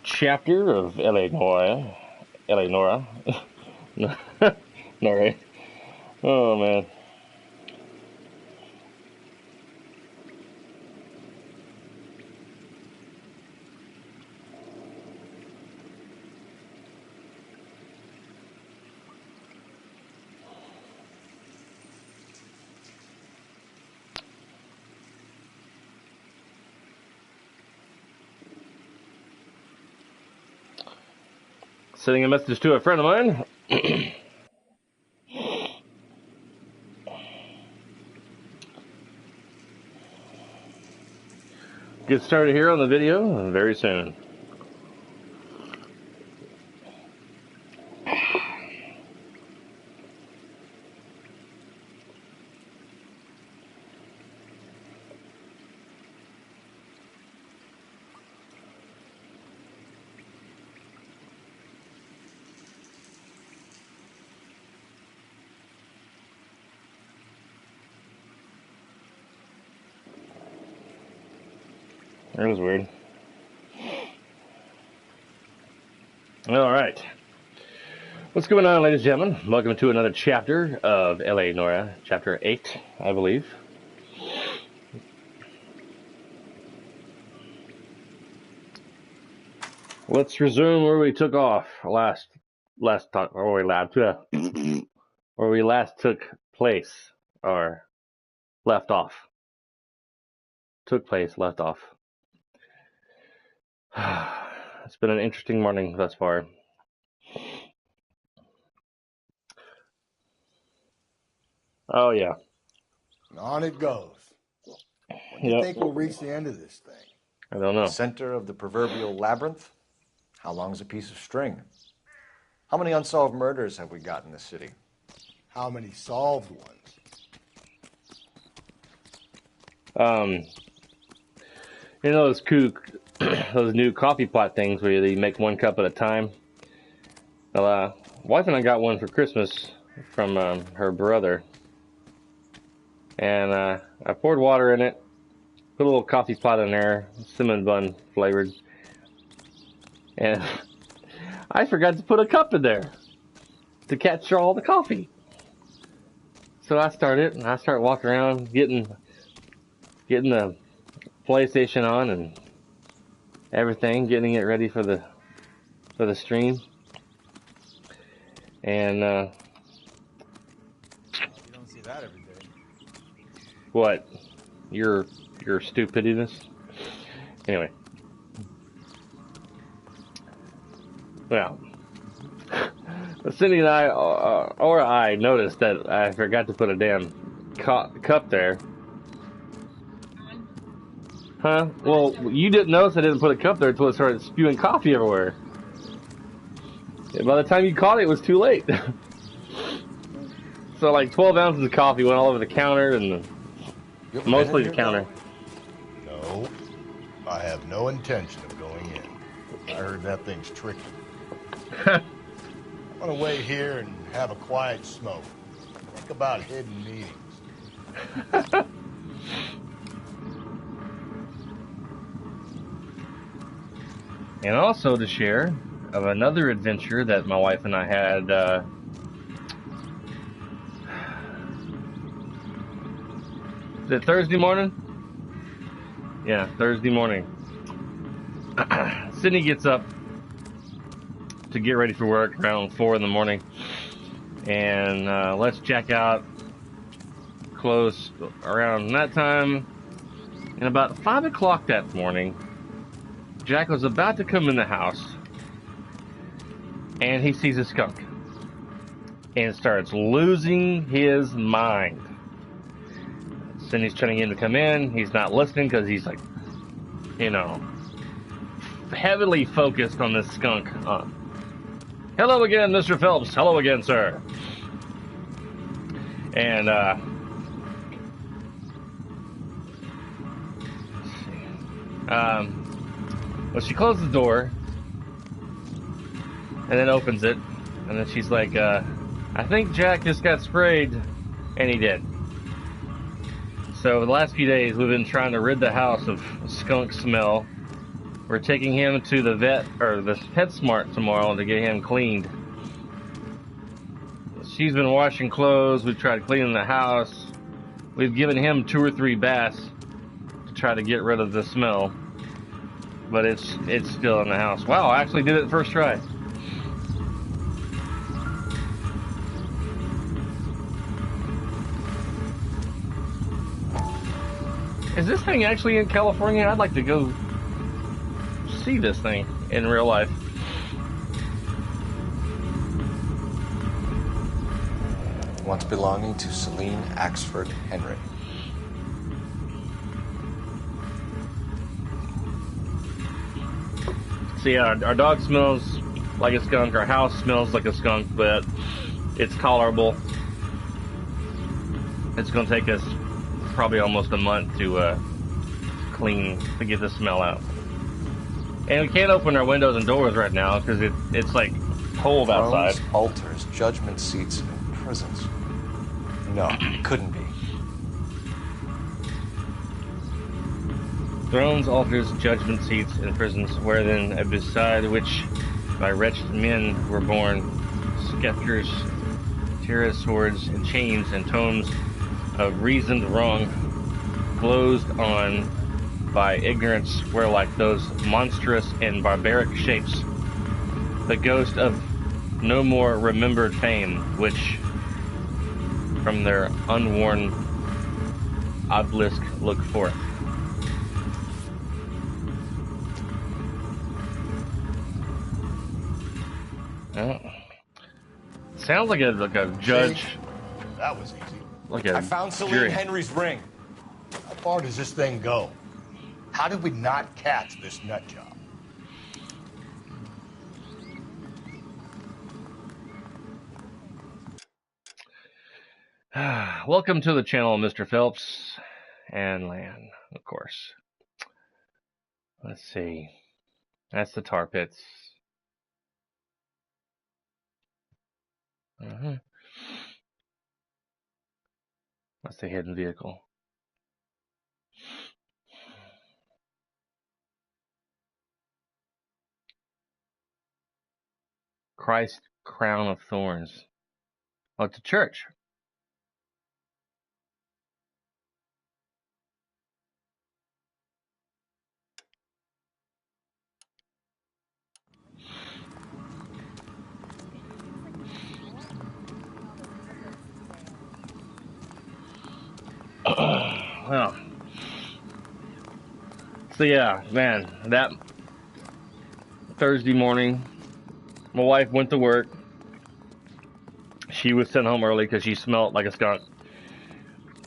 chapter of LA Noira. LA Noira. Noira. Oh man. Sending a message to a friend of mine. Get started here on the video very soon. That was weird. All right. What's going on, ladies and gentlemen? Welcome to another chapter of LA Noira, chapter 8, I believe. Let's resume where we took off last talk, or where we last took place, or left off. Took place, left off. It's been an interesting morning thus far. Oh, yeah. And on it goes. When do you think we'll reach the end of this thing? I don't know. The center of the proverbial labyrinth? How long is a piece of string? How many unsolved murders have we got in this city? How many solved ones? You know those new coffee pot things where you make one cup at a time? Well, wife and I got one for Christmas from her brother. And I poured water in it, put a little coffee pot in there, cinnamon bun flavored. And I forgot to put a cup in there to catch all the coffee. So I start walking around, getting the PlayStation on and everything, getting it ready for the stream. And you don't see that every day. What? Your stupidness? Anyway. Well, Cindy and I noticed that I forgot to put a damn cup there. Huh? Well, you didn't notice I didn't put a cup there until it started spewing coffee everywhere. By the time you caught it, it was too late. So like 12 ounces of coffee went all over the counter and mostly the counter. No, I have no intention of going in. I heard that thing's tricky. I'm gonna wait here and have a quiet smoke. Think about hidden meetings. And also to share of another adventure that my wife and I had is it Thursday morning? Yeah, Thursday morning. Sydney gets up to get ready for work around 4 in the morning and lets Jack out close around that time. And about 5 o'clock that morning, Jack was about to come in the house and he sees a skunk and starts losing his mind. Cindy's trying him to come in. He's not listening because he's like, heavily focused on this skunk. Hello again, Mr. Phelps. Hello again, sir. And, well, she closes the door and then opens it. And then she's like, I think Jack just got sprayed. And he did. So the last few days, we've been trying to rid the house of skunk smell We're taking him to the vet or the PetSmart tomorrow to get him cleaned. She's been washing clothes. We've tried cleaning the house. We've given him 2 or 3 baths to try to get rid of the smell, but it's still in the house. Wow, I actually did it first try. Is this thing actually in California? I'd like to go see this thing in real life. Once belonging to Celine Axford Henry. See, our dog smells like a skunk. Our house smells like a skunk, but it's tolerable. It's going to take us probably almost a month to clean, to get the smell out. And we can't open our windows and doors right now because it's like cold outside. Thrones, altars, judgment seats, and prisons. No, it couldn't be. Thrones, altars, judgment seats, and prisons, where then beside which by wretched men were born scepters, tiras, swords, and chains, and tomes of reasoned wrong, glozed on by ignorance, were like those monstrous and barbaric shapes, the ghost of no more remembered fame, which from their unworn obelisk look forth. Oh. Sounds like a judge. See? That was easy. Like a I found Celine jury. Henry's ring. How far does this thing go? How did we not catch this nut job? Welcome to the channel, Mr. Phelps and Lan, of course. Let's see. That's the tar pits. That's the hidden vehicle. Christ crown of thorns. Oh, it's a church. Well, so yeah, man, that Thursday morning, my wife went to work. She was sent home early because she smelled like a skunk.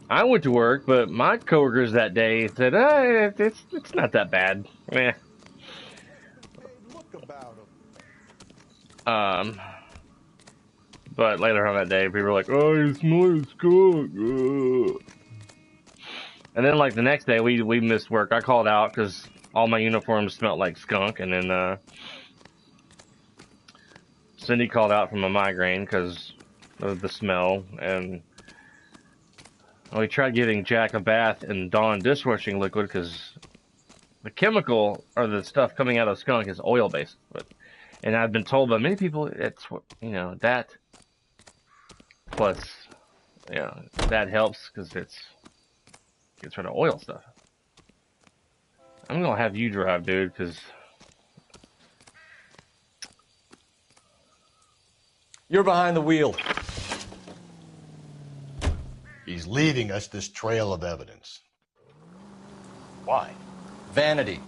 I went to work, but my coworkers that day said, it's not that bad. Meh. But later on that day, people were like, oh, you smell like a skunk. Ugh. And then, like, the next day, we missed work. I called out because all my uniforms smelled like skunk. And then Cindy called out from a migraine because of the smell. And we tried giving Jack a bath in Dawn dishwashing liquid because the chemical or the stuff coming out of skunk is oil-based. And I've been told by many people it's, that plus, that helps because it gets rid of oil stuff. I'm gonna have you drive, dude, because You're behind the wheel. He's leaving us this trail of evidence. Why? Vanity.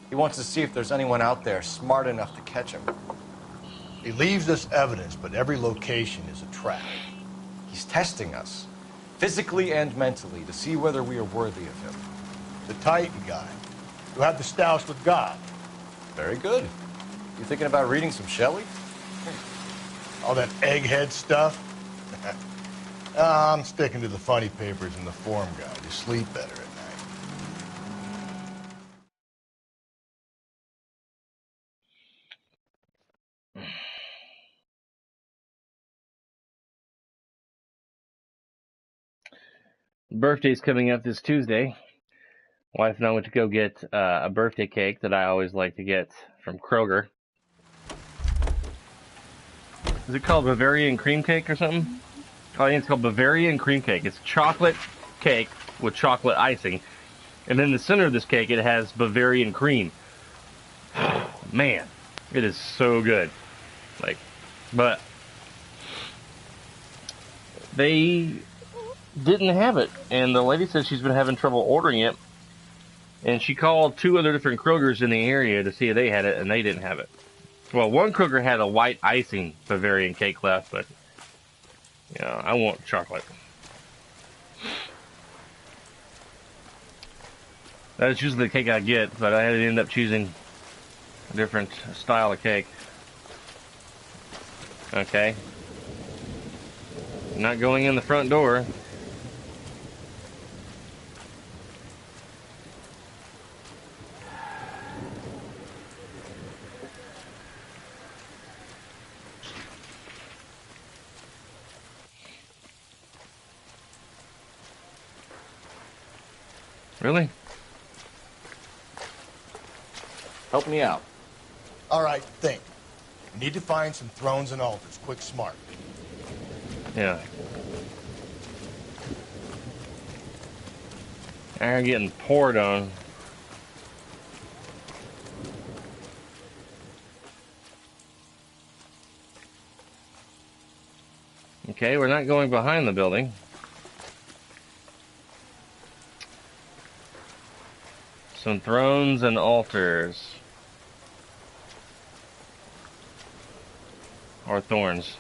He wants to see if there's anyone out there smart enough to catch him. He leaves us evidence, but every location is a trap. He's testing us, physically and mentally, to see whether we are worthy of him. The Titan guy, who had the stoush with God. Very good. You thinking about reading some Shelley? All that egghead stuff. I'm sticking to the funny papers and the form guide. You sleep better at night. birthday's coming up this Tuesday. Wife and I went to go get a birthday cake that I always like to get from Kroger. Is it called Bavarian cream cake or something? Oh, I think it's called Bavarian cream cake. It's chocolate cake with chocolate icing. And in the center of this cake, it has Bavarian cream. Man, it is so good. But they didn't have it. And the lady said she's been having trouble ordering it. And she called 2 other different Krogers in the area to see if they had it, and they didn't have it. Well, one Kroger had a white icing Bavarian cake left, but, I want chocolate. That's usually the cake I get, but I had to end up choosing a different style of cake. Okay. Not going in the front door. Really? Help me out. All right, think. We need to find some thrones and altars. Quick, smart. Yeah. Iron getting poured on. Okay, we're not going behind the building. Some thrones and altars. Or thorns.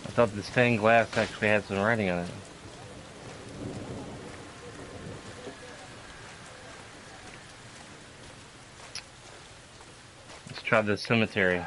I thought the stained glass actually had some writing on it. Let's try this cemetery.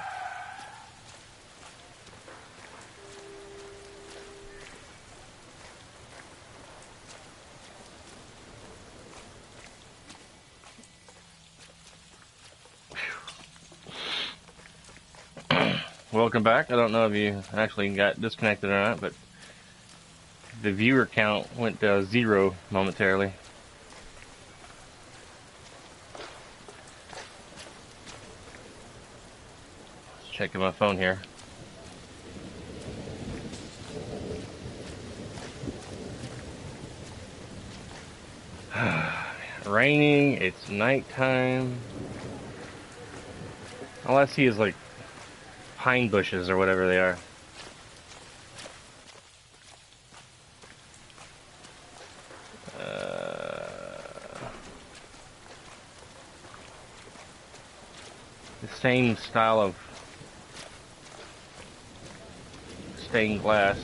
Welcome back. I don't know if you actually got disconnected or not, but the viewer count went to 0 momentarily. Just checking my phone here. Raining, it's nighttime. All I see is like pine bushes or whatever they are. The same style of stained glass.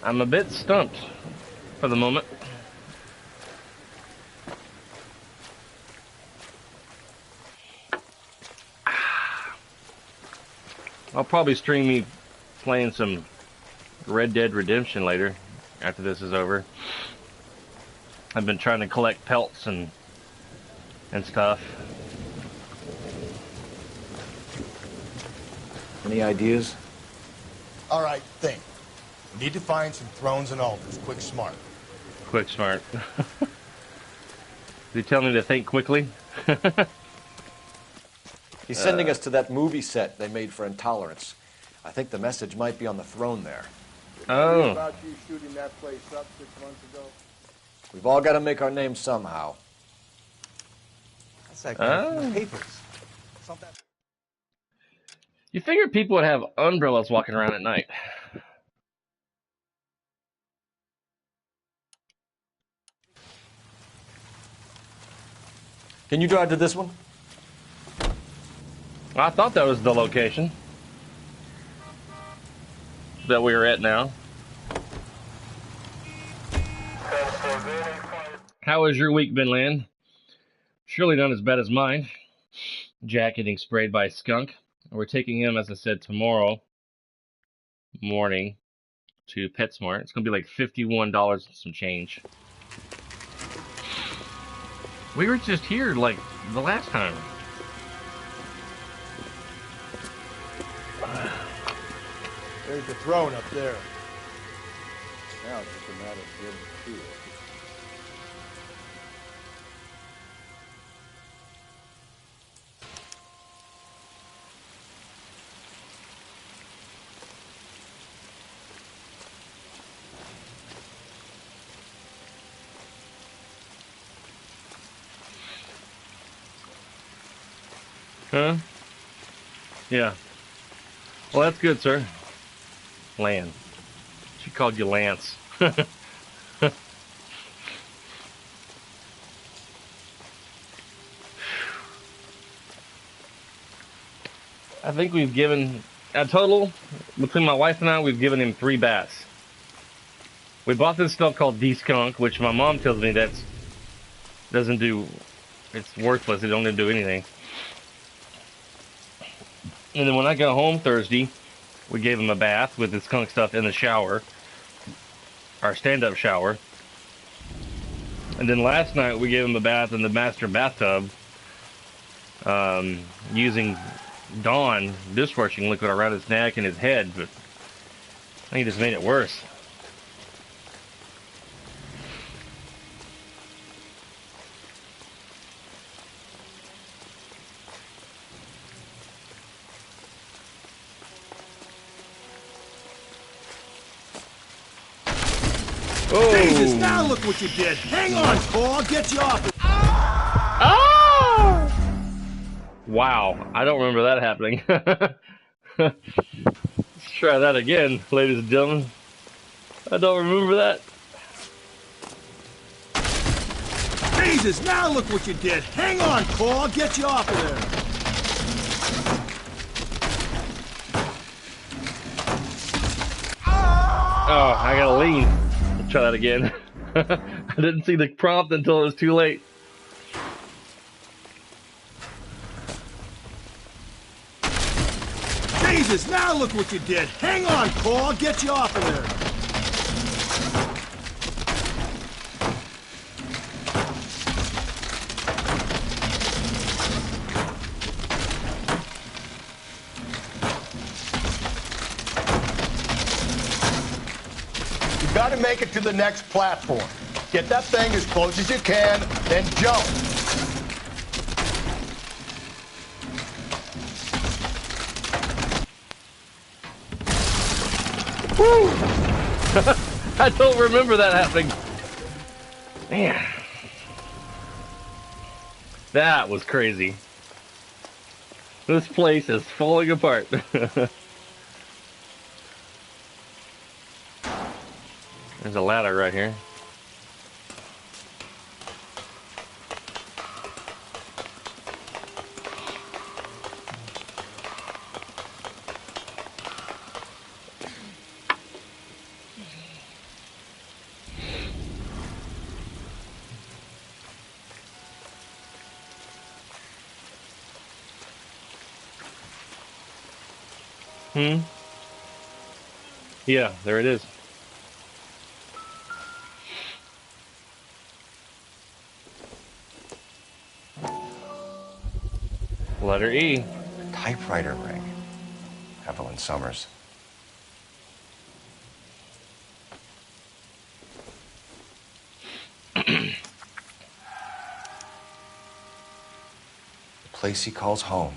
I'm a bit stumped for the moment. I'll probably stream me playing some Red Dead Redemption later, after this is over. I've been trying to collect pelts and stuff. Any ideas? All right, think. We need to find some thrones and altars. Quick, smart. Quick, smart. Did he tell me to think quickly? He's sending us to that movie set they made for Intolerance. I think the message might be on the throne there. Oh. About you shooting that place up 6 months ago. We've all got to make our names somehow. That's that guy from the papers. Something. You figure people would have umbrellas walking around at night. Can you drive to this one? I thought that was the location that we were at now. How has your week been, Lan? Surely not as bad as mine. Jack getting sprayed by a skunk. We're taking him, as I said, tomorrow morning to PetSmart. It's going to be like $51 and some change. We were just here like the last time. There's the throne up there. Now it's just a matter of getting to it. Huh? Yeah. Well, that's good, sir. Lan. She called you Lance. I think we've given, a total, between my wife and I, we've given him 3 baths. We bought this stuff called de-skunk, which my mom tells me that's, doesn't do, it's worthless, it don't do anything. And then when I got home Thursday, we gave him a bath with the skunk stuff in the shower, our stand-up shower. And then last night we gave him a bath in the master bathtub, using Dawn dishwashing liquid around his neck and his head, but I think he just made it worse. Oh. Jesus, now look what you did. Hang on, Cole, I'll get you off. Oh! Wow, I don't remember that happening. Let's try that again, ladies and gentlemen. I don't remember that. Jesus, now look what you did. Hang on, Cole, I'll get you off of there. Oh, I gotta lean. Let's try that again. I didn't see the prompt until it was too late. Jesus, now look what you did. Hang on, Cole, I'll get you off of there. You gotta make it to the next platform. Get that thing as close as you can, then jump. Woo! I don't remember that happening. Man. That was crazy. This place is falling apart. There's a ladder right here. Yeah, there it is. Letter E. Typewriter ring. Evelyn Summers. The place he calls home.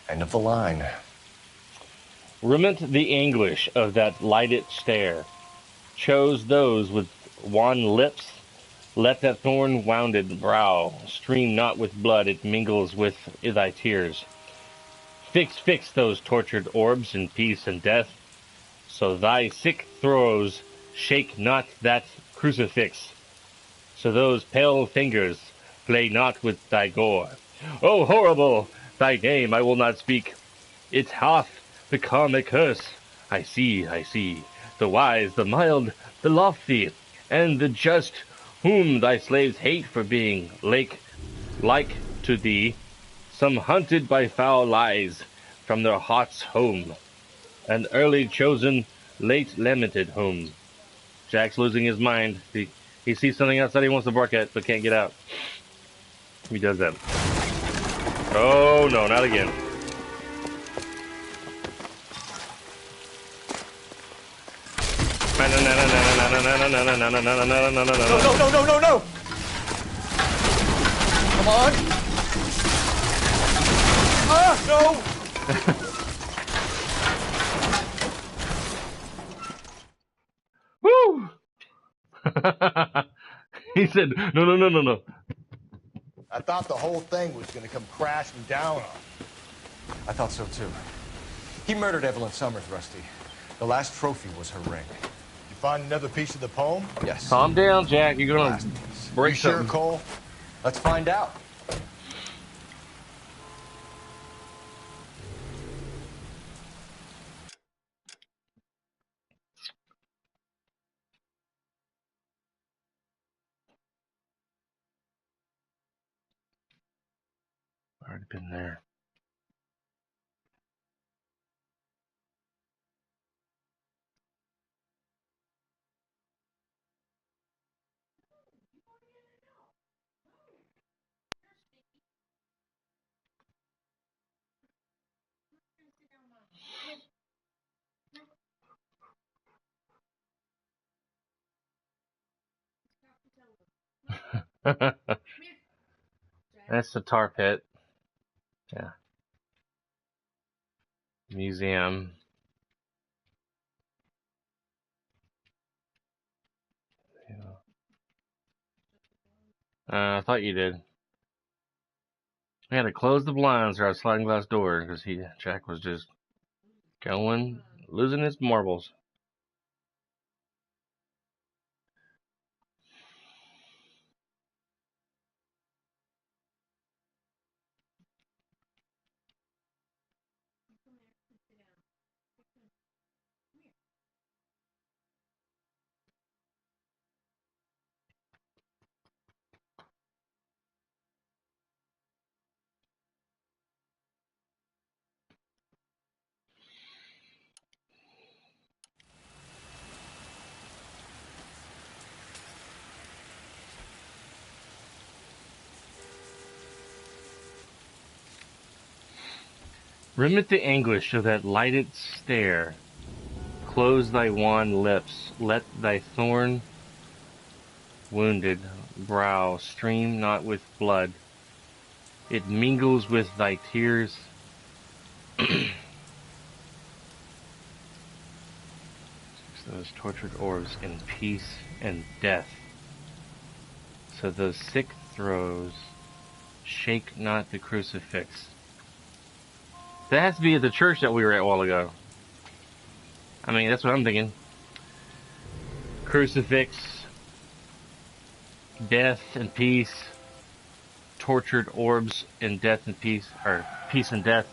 End of the line. Remit the anguish of that lighted stare. Chose those with wan lips. Let that thorn-wounded brow stream not with blood, it mingles with thy tears. Fix those tortured orbs in peace and death, so thy sick throes shake not that crucifix, so those pale fingers play not with thy gore. Oh, horrible! Thy name I will not speak. It hath become a curse. I see, the wise, the mild, the lofty, and the just, whom thy slaves hate for being like to thee, some hunted by foul lies from their heart's home, an early chosen, late lamented home. Jack's losing his mind. He sees something outside he wants to bark at, but can't get out. He does that. Oh no, not again. No! Come on! Ah, no! Woo! He said, no. I thought the whole thing was going to come crashing down on him. I thought so too. He murdered Evelyn Summers, Rusty. The last trophy was her ring. You find another piece of the poem? Yes. Calm down, Jack. You're gonna break You sure, something. Cole? Let's find out. Already been there. That's the tar pit. Yeah. Museum. I thought you did. I had to close the blinds or our sliding glass door because Jack was just losing his marbles. Remit the anguish of that lighted stare. Close thy wan lips. Let thy thorn wounded brow stream not with blood. It mingles with thy tears. Those tortured orbs in peace and death. So those sick throes shake not the crucifix. That has to be at the church that we were at a while ago. I mean, that's what I'm thinking. Crucifix, death and peace, tortured orbs in death and peace, or peace and death.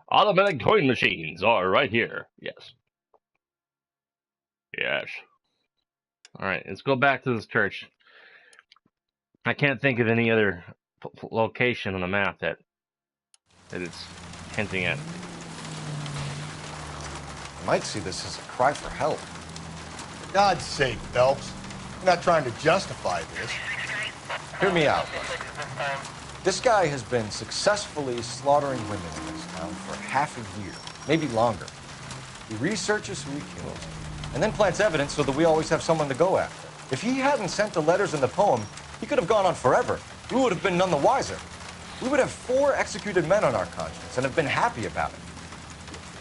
Automatic coin machines are right here. Yes. Yes. Alright, let's go back to this church. I can't think of any other location on the map that it's hinting at. You might see this as a cry for help. For God's sake, Phelps. I'm not trying to justify this. Hear me out. This guy has been successfully slaughtering women in this town for half a year, maybe longer. He researches who he kills, and then plants evidence so that we always have someone to go after. If he hadn't sent the letters in the poem, he could have gone on forever. We would have been none the wiser. We would have 4 executed men on our conscience and have been happy about it.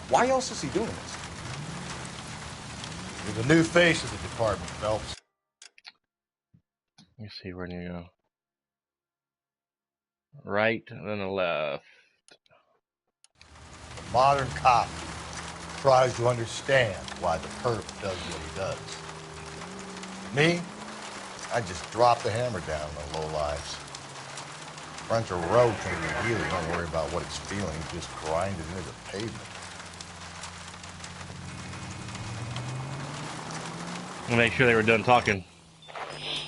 Why else is he doing this? You're the new face of the department, Phelps. Let me see, where do you go? Right, and then the left. A modern cop tries to understand why the perp does what he does. Me? I just drop the hammer down on the low lives. Frontal rotating the wheel. You don't worry about what it's feeling. Just grind it into the pavement. I'll make sure they were done talking.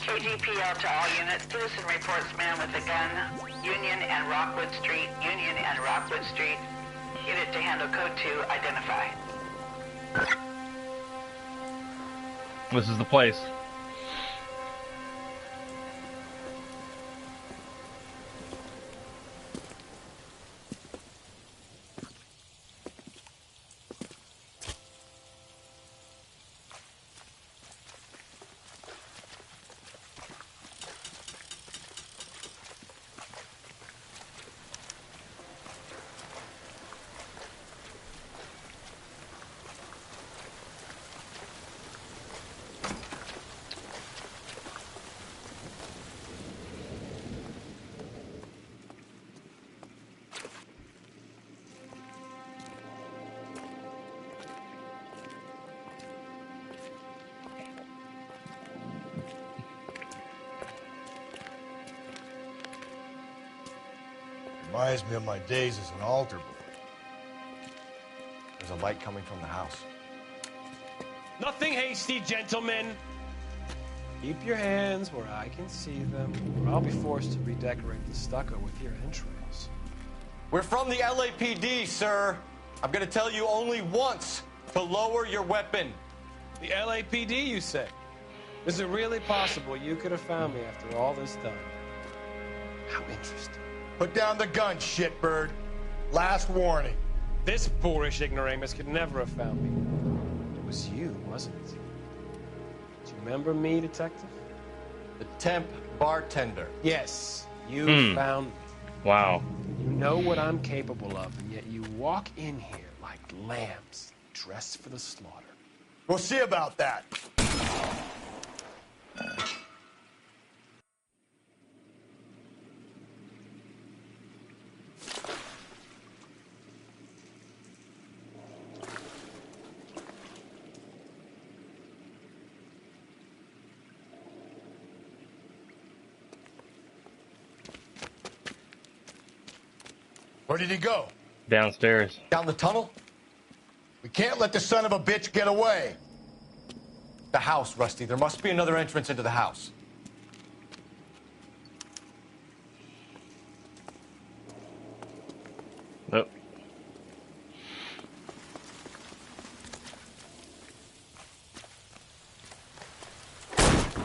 KGPL to all units. Citizen reports man with a gun. Union and Rockwood Street. Union and Rockwood Street. Unit to handle code 2. Identify. This is the place. Reminds me of my days as an altar boy. There's a light coming from the house. Nothing hasty, gentlemen. Keep your hands where I can see them, or I'll be forced to redecorate the stucco with your entrails. We're from the LAPD, sir. I'm gonna tell you only once to lower your weapon. The LAPD, you say? Is it really possible you could have found me after all this time? How interesting. Put down the gun, shitbird. Last warning. This boorish ignoramus could never have found me. It was you, wasn't it? Do you remember me, detective? The temp bartender. Yes, you found me. Wow. You know what I'm capable of, and yet you walk in here like lambs, dressed for the slaughter. We'll see about that. Where did he go? Downstairs. Down the tunnel? We can't let the son of a bitch get away. The house, Rusty. There must be another entrance into the house. Nope.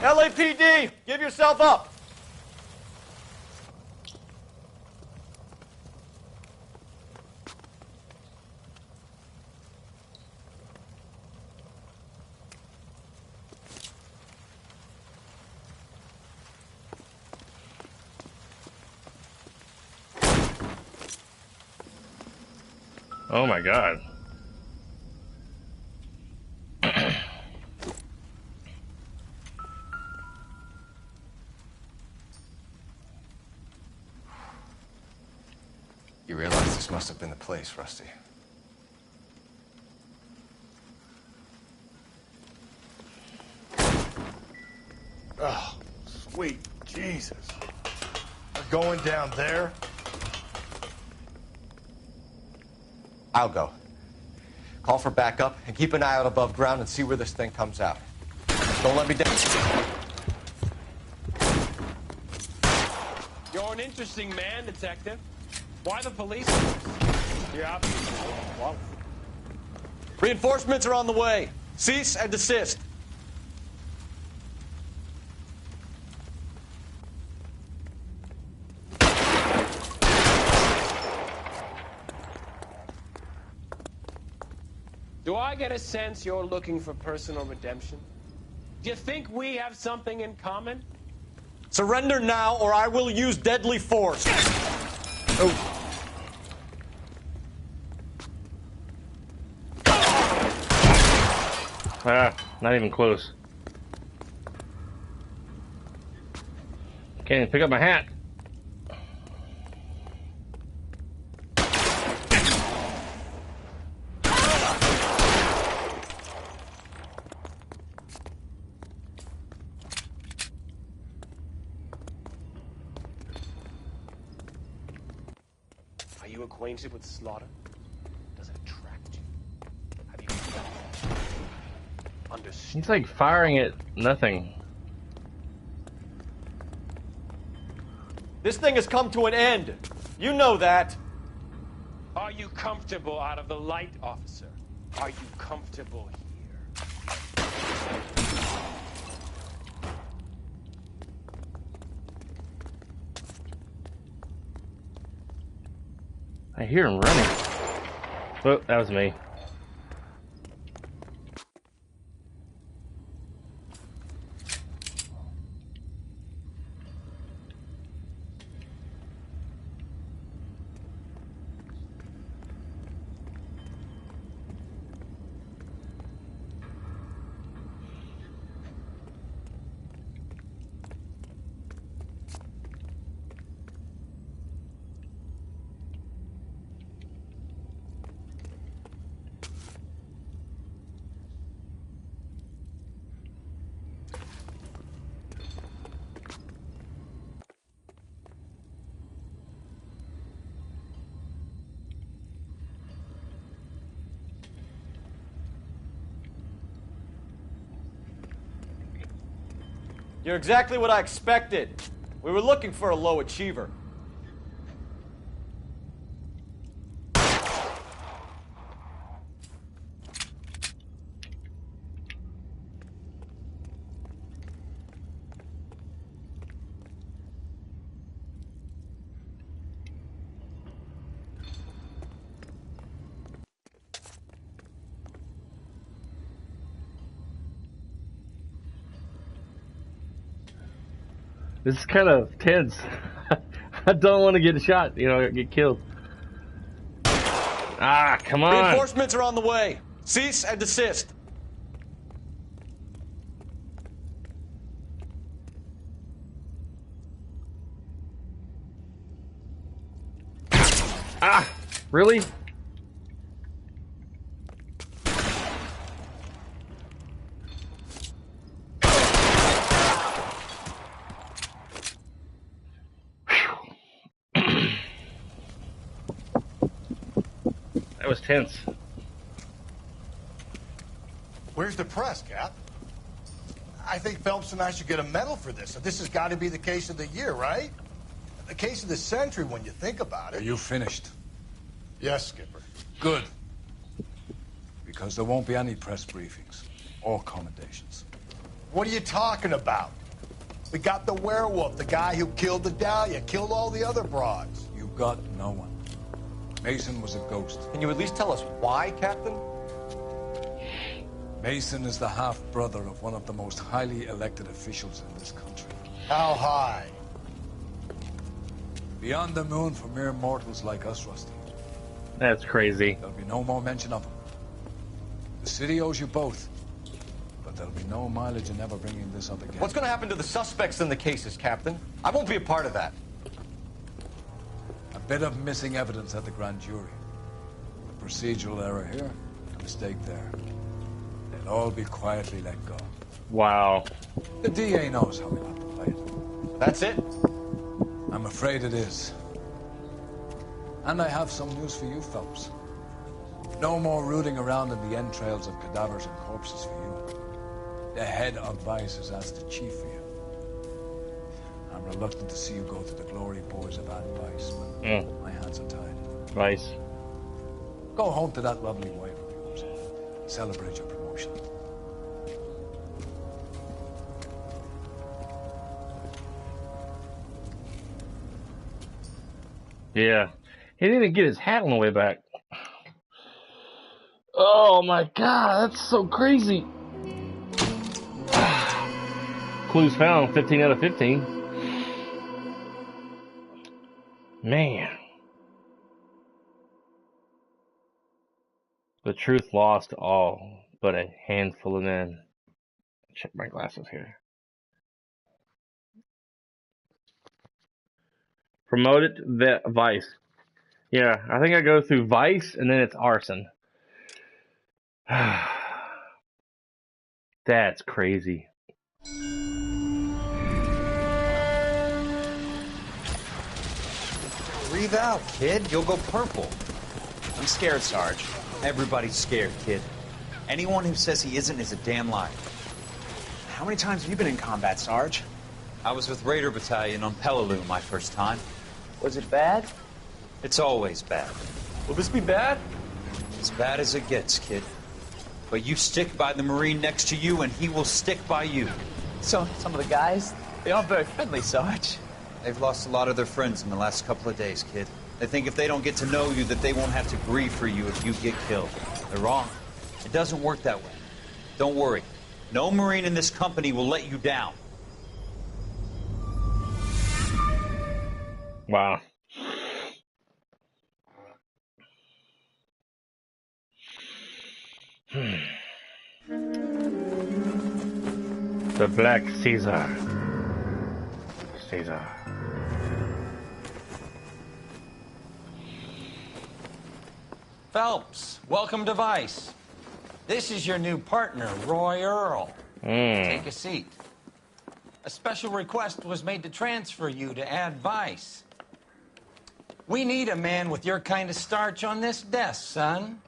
LAPD, give yourself up. Oh my god. You realize this must have been the place, Rusty. Oh, sweet Jesus. We're going down there? I'll go. Call for backup and keep an eye out above ground and see where this thing comes out. Don't let me down. You're an interesting man, detective. Why the police force? You're obviously qualified. Reinforcements are on the way. Cease and desist. Do I get a sense you're looking for personal redemption? Do you think we have something in common? Surrender now or I will use deadly force. Oh. Ah, not even close. Can't even pick up my hat. you acquainted with slaughter? Does it attract you? Have you felt that? Understood? He's like firing at nothing. This thing has come to an end. You know that. Are you comfortable out of the light, officer? Are you comfortable here? I hear him running. Oh, that was me. You're exactly what I expected. We were looking for a low achiever. This is kind of tense. I don't want to get shot, get killed. Ah, come on. Reinforcements are on the way. Cease and desist. Ah, really? That was tense. Where's the press, Cap? I think Phelps and I should get a medal for this. This has got to be the case of the year, right? The case of the century when you think about Are it. you finished? Yes, Skipper. Good. Because there won't be any press briefings or commendations. What are you talking about? We got the werewolf, the guy who killed the Dahlia, killed all the other broads. You got no one. Mason was a ghost. Can you at least tell us why, Captain? Mason is the half-brother of one of the most highly elected officials in this country. How high? Beyond the moon for mere mortals like us, Rusty. That's crazy. There'll be no more mention of him. The city owes you both. But there'll be no mileage in ever bringing this up again. What's going to happen to the suspects in the cases, Captain? I won't be a part of that. A bit of missing evidence at the grand jury. A procedural error here, a mistake there. They'll all be quietly let go. Wow. The DA knows how we'll have to play it. That's it? I'm afraid it is. And I have some news for you, Phelps. No more rooting around in the entrails of cadavers and corpses for you. The head of Vice has asked the chief for you. I'm reluctant to see you go to the glory boys of Ad Vice, but my hands are tied. Vice. Go home to that lovely wife of yours. Celebrate your promotion. Yeah. He didn't even get his hat on the way back. Oh my god, that's so crazy. Clues found, 15 out of 15. Man. The truth lost all but a handful of men. Check my glasses here. Promoted Vice. Yeah, I think I go through Vice and then it's arson. That's crazy. Breathe out, kid. You'll go purple. I'm scared, Sarge. Everybody's scared, kid. Anyone who says he isn't is a damn liar. How many times have you been in combat, Sarge? I was with Raider Battalion on Peleliu my first time. Was it bad? It's always bad. Will this be bad? As bad as it gets, kid. But you stick by the Marine next to you, and he will stick by you. So, some of the guys, they aren't very friendly, Sarge. They've lost a lot of their friends in the last couple of days, kid. They think if they don't get to know you, that they won't have to grieve for you if you get killed. They're wrong. It doesn't work that way. Don't worry. No Marine in this company will let you down. Wow. The Black Caesar. Caesar. Phelps, welcome to Vice. This is your new partner, Roy Earl. Take a seat. A special request was made to transfer you to Ad Vice. We need a man with your kind of starch on this desk, son.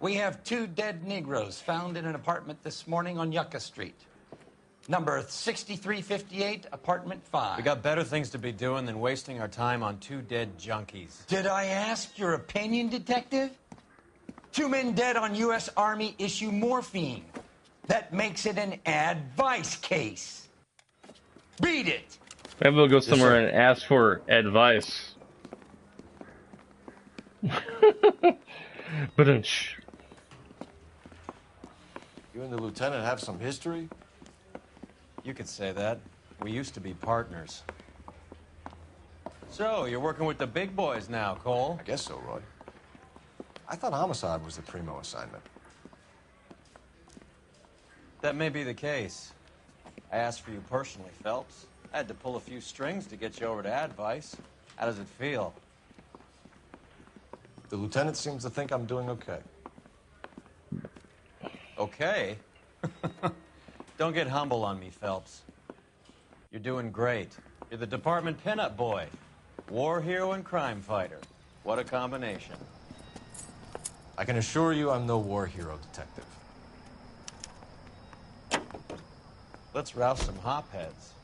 We have 2 dead Negroes found in an apartment this morning on Yucca Street. Number 6358, apartment 5. We got better things to be doing than wasting our time on 2 dead junkies. Did I ask your opinion, detective? 2 men dead on U.S. Army issue morphine. That makes it an advice case. Beat it! Maybe we'll go somewhere and ask for advice. But You and the lieutenant have some history? You could say that. We used to be partners. So, you're working with the big boys now, Cole? I guess so, Roy. I thought homicide was the primo assignment. That may be the case. I asked for you personally, Phelps. I had to pull a few strings to get you over to Advice. How does it feel? The lieutenant seems to think I'm doing okay. Okay? Don't get humble on me, Phelps. You're doing great. You're the department pinup boy. War hero and crime fighter. What a combination. I can assure you I'm no war hero, detective. Let's rouse some hopheads.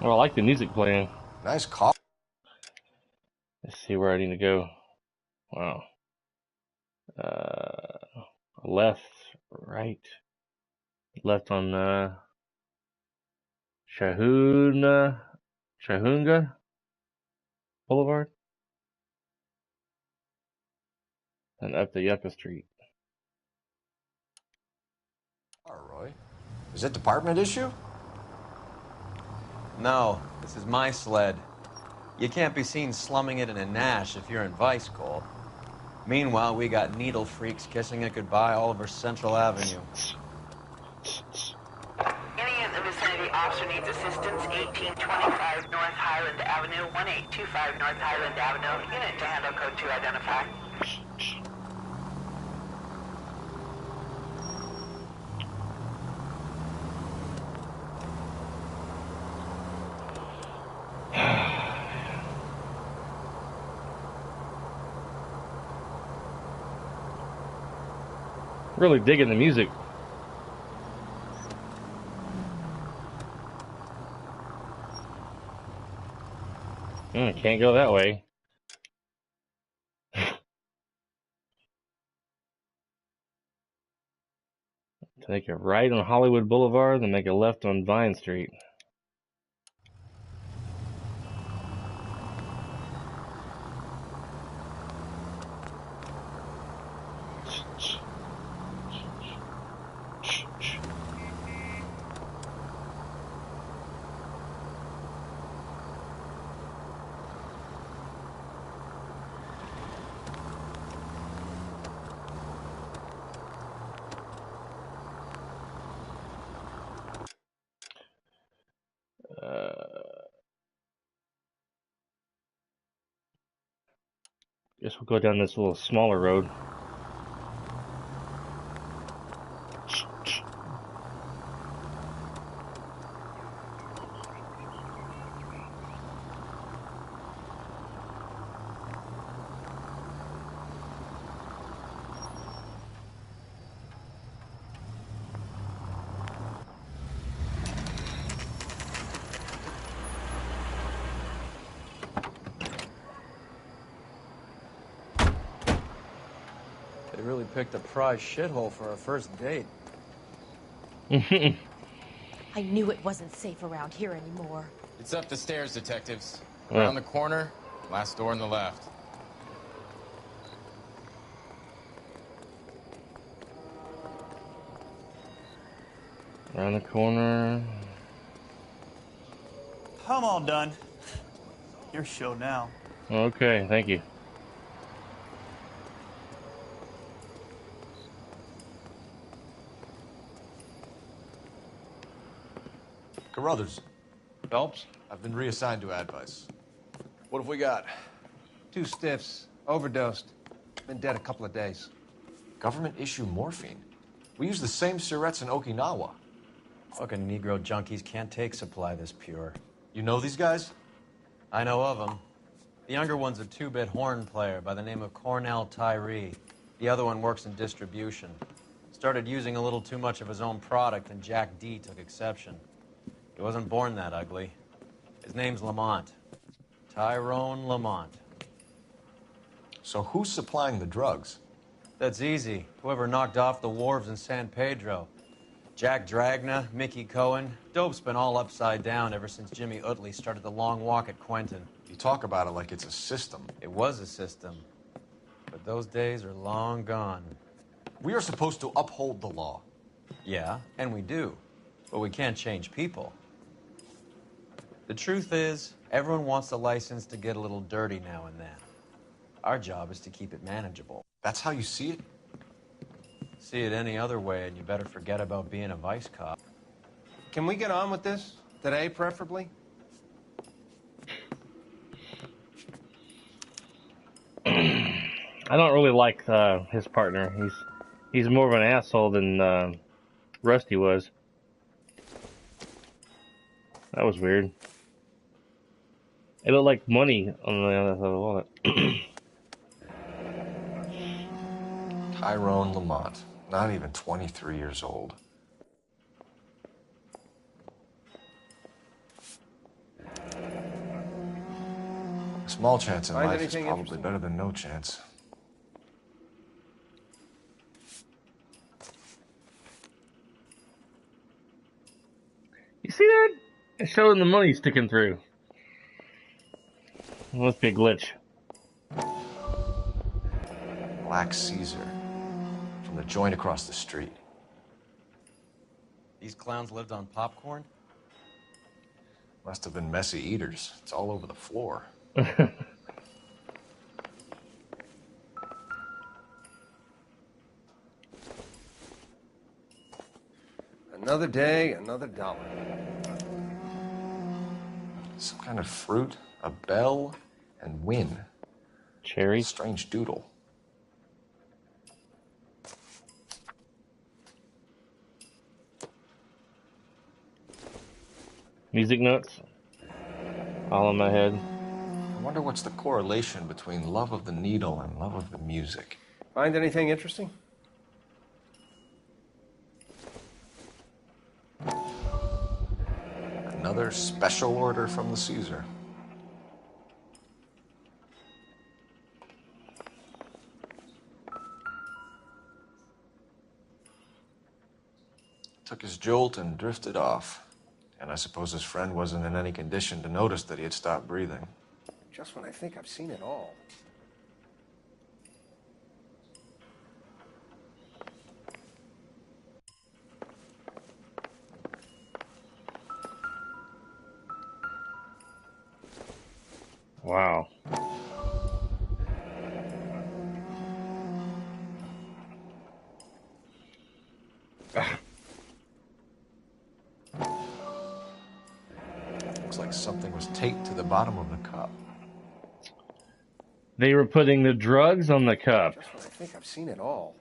well, I like the music playing. Nice call. Let's see where I need to go. Wow. Left, right. Left on Shahunga Boulevard. And up to Yucca Street. All right, Roy. Is it department issue? No, this is my sled. You can't be seen slumming it in a Nash if you're in Vice, Cole. Meanwhile, we got needle freaks kissing it goodbye all over Central Avenue. Any in the vicinity officer needs assistance, 1825 North Highland Avenue, 1825 North Highland Avenue. Unit to handle code 2 identify. Really digging the music. Can't go that way. Take a right on Hollywood Boulevard, then make a left on Vine Street. Guess we'll go down this little smaller road. They really picked a prize shithole for our first date. I knew it wasn't safe around here anymore. It's up the stairs, detectives. Oh. Around the corner, last door on the left. Around the corner. I'm all done. Your show now. Okay, thank you. Carruthers, Phelps? I've been reassigned to Advice. What have we got? 2 stiffs, overdosed. Been dead a couple of days. Government issue morphine. We use the same syrettes in Okinawa. Fucking Negro junkies can't take supply this pure. You know these guys? I know of them. The younger one's a 2-bit horn player by the name of Cornell Tyree. The other one works in distribution. Started using a little too much of his own product, and Jack D took exception. He wasn't born that ugly. His name's Lamont. Tyrone Lamont. So who's supplying the drugs? That's easy. Whoever knocked off the wharves in San Pedro. Jack Dragna, Mickey Cohen. Dope's been all upside down ever since Jimmy Utley started the long walk at Quentin. You talk about it like it's a system. It was a system. But those days are long gone. We are supposed to uphold the law. Yeah, and we do. But we can't change people. The truth is, everyone wants a license to get a little dirty now and then. Our job is to keep it manageable. That's how you see it? See it any other way, and you better forget about being a vice cop. Can we get on with this? Today, preferably? I don't really like his partner. He's more of an asshole than Rusty was. That was weird. It looked like money on the other side of the wallet. Tyrone Lamont, not even 23 years old. A small chance in life is probably better than no chance. You see that? It's showing the money sticking through. It must be a glitch. Black Caesar. From the joint across the street. These clowns lived on popcorn? Must have been messy eaters. It's all over the floor. Another day, another dollar. Some kind of fruit, a bell, and win. Cherry? Strange doodle. Music notes? All in my head. I wonder what's the correlation between love of the needle and love of the music. Find anything interesting? Another special order from the Caesar. Took his jolt and drifted off. And I suppose his friend wasn't in any condition to notice that he had stopped breathing. Just when I think I've seen it all. Wow. Looks like something was taped to the bottom of the cup. They were putting the drugs on the cup. Just when I think I've seen it all.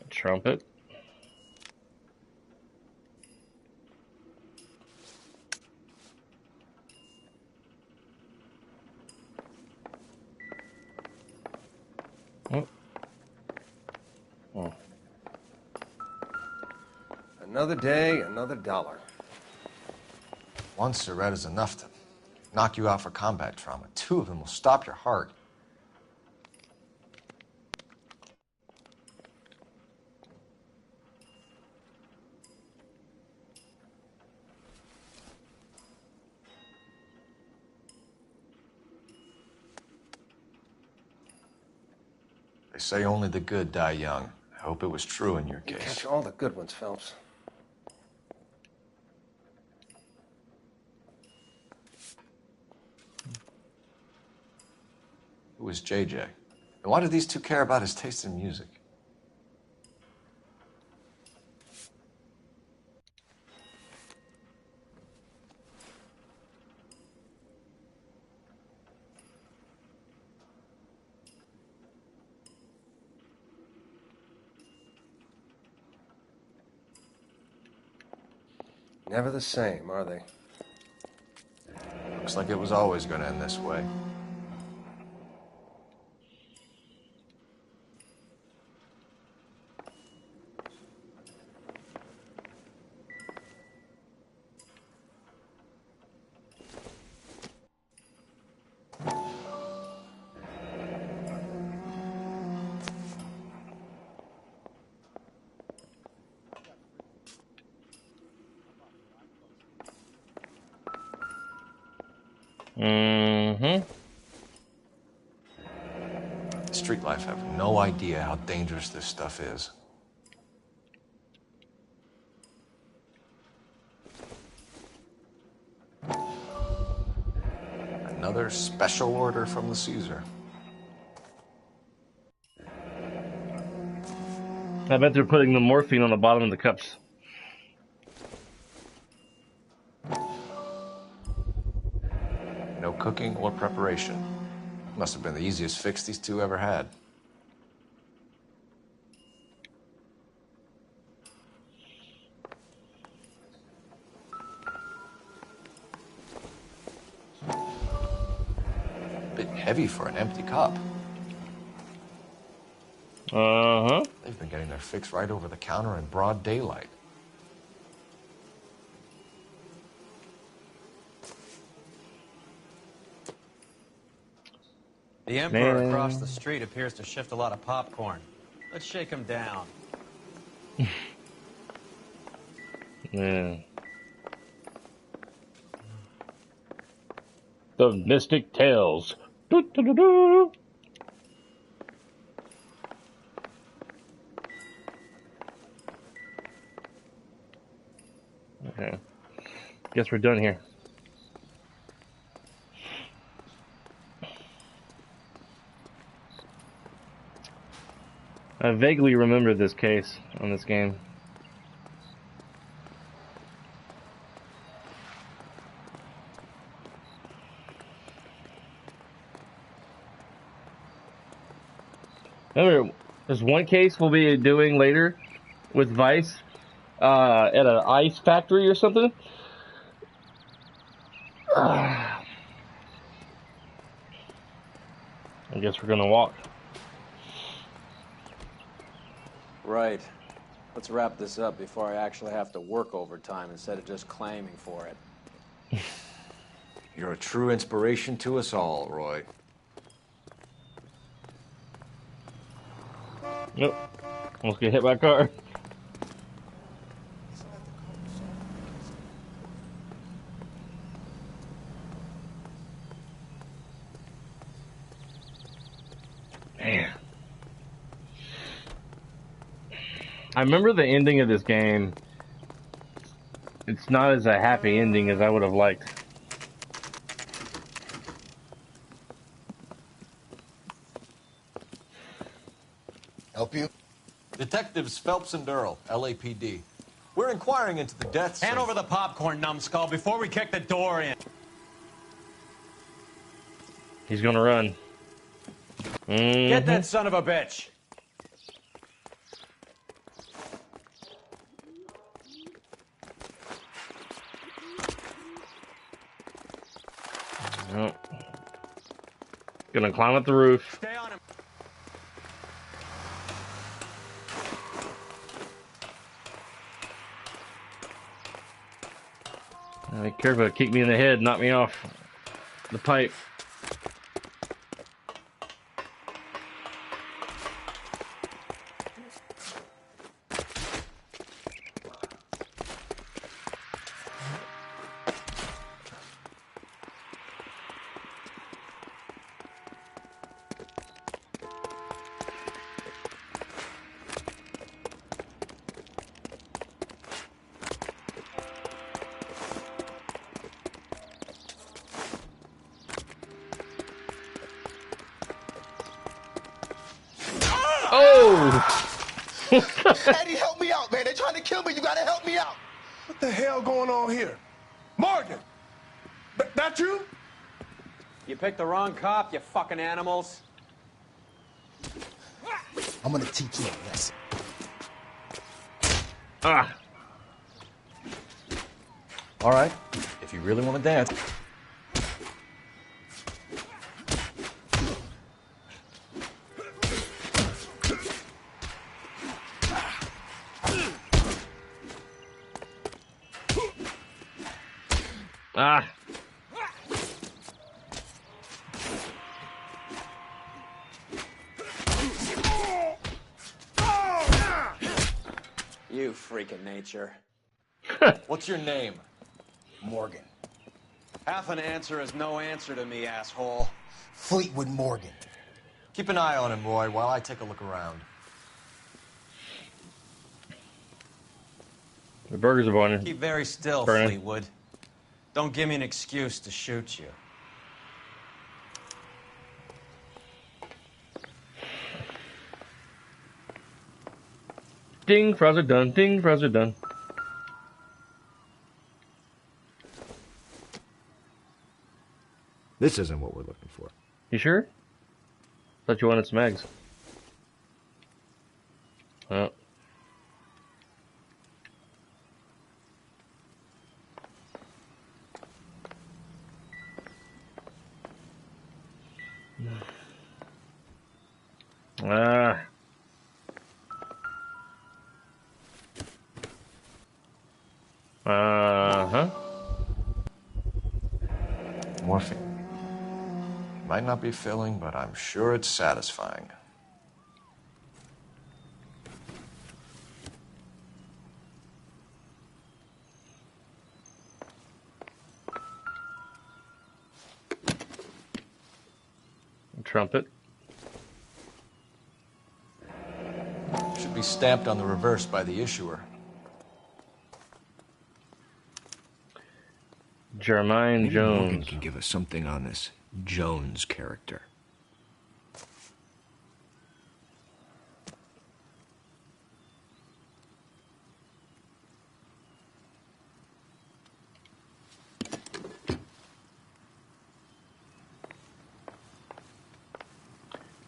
A trumpet. Oh. Oh. Another day, another dollar. One cigarette is enough to knock you out for combat trauma. 2 of them will stop your heart. They say only the good die young. I hope it was true in your You case. catch all the good ones, Phelps. Who was JJ? And why do these 2 care about his taste in music? Never the same, are they? Looks like it was always going to end this way. Mm-hmm. Street life have no idea how dangerous this stuff is. Another special order from the Caesar. I bet they're putting the morphine on the bottom of the cups. No cooking or preparation. Must have been the easiest fix these 2 ever had. Bit heavy for an empty cup. Uh-huh. They've been getting their fix right over the counter in broad daylight. The Emperor across the street appears to shift a lot of popcorn. Let's shake him down. Yeah. The Mystic Tales. Doo-doo-doo-doo. Okay. Guess we're done here. I vaguely remember this case on this game. Remember, there's one case we'll be doing later with Vice at an ice factory or something. I guess we're gonna walk. Right. Let's wrap this up before I actually have to work overtime instead of just claiming for it. You're a true inspiration to us all, Roy. Nope. Almost get hit by a car. Man. I remember the ending of this game. It's not as a happy ending as I would have liked. Help you? Detectives Phelps and Earl, LAPD. We're inquiring into the deaths Hand of... over the popcorn, numbskull, before we kick the door in. He's gonna run. Get that son of a bitch. Oh. Gonna climb up the roof. Stay on him. Be careful, kick me in the head, knock me off the pipe. Eddie, help me out, man. They're trying to kill me. You gotta help me out. What the hell going on here? Morgan! That you? You picked the wrong cop, you fucking animals. I'm gonna teach you a lesson. Ah. All right, if you really want to dance. Ah. You freak of nature. What's your name? Morgan. Half an answer is no answer to me, asshole. Fleetwood Morgan. Keep an eye on him, Roy, while I take a look around. The burgers are burning. Keep very still, Fleetwood. Don't give me an excuse to shoot you. Ding, fries are done. Ding, fries are done. This isn't what we're looking for. You sure? Thought you wanted some eggs. Oh. Ah. Uh-huh. Morphine. Might not be filling, but I'm sure it's satisfying. Trumpet. Should be stamped on the reverse by the issuer. Jermaine Maybe Jones. Morgan can give us something on this Jones character.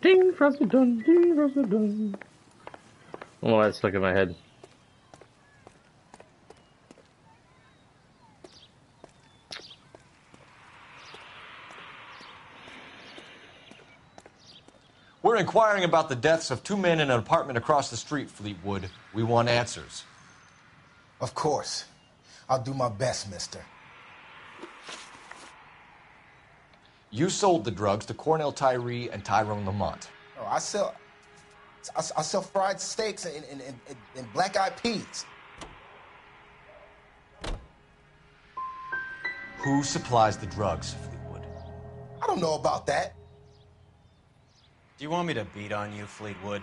Ding, frosted done. Ding, frosted done. Oh, that's stuck in my head. We're inquiring about the deaths of two men in an apartment across the street, Fleetwood. We want answers. Of course. I'll do my best, mister. You sold the drugs to Cornell Tyree and Tyrone Lamont. Oh, I sell fried steaks and black-eyed peas. Who supplies the drugs, Fleetwood? I don't know about that. Do you want me to beat on you, Fleetwood?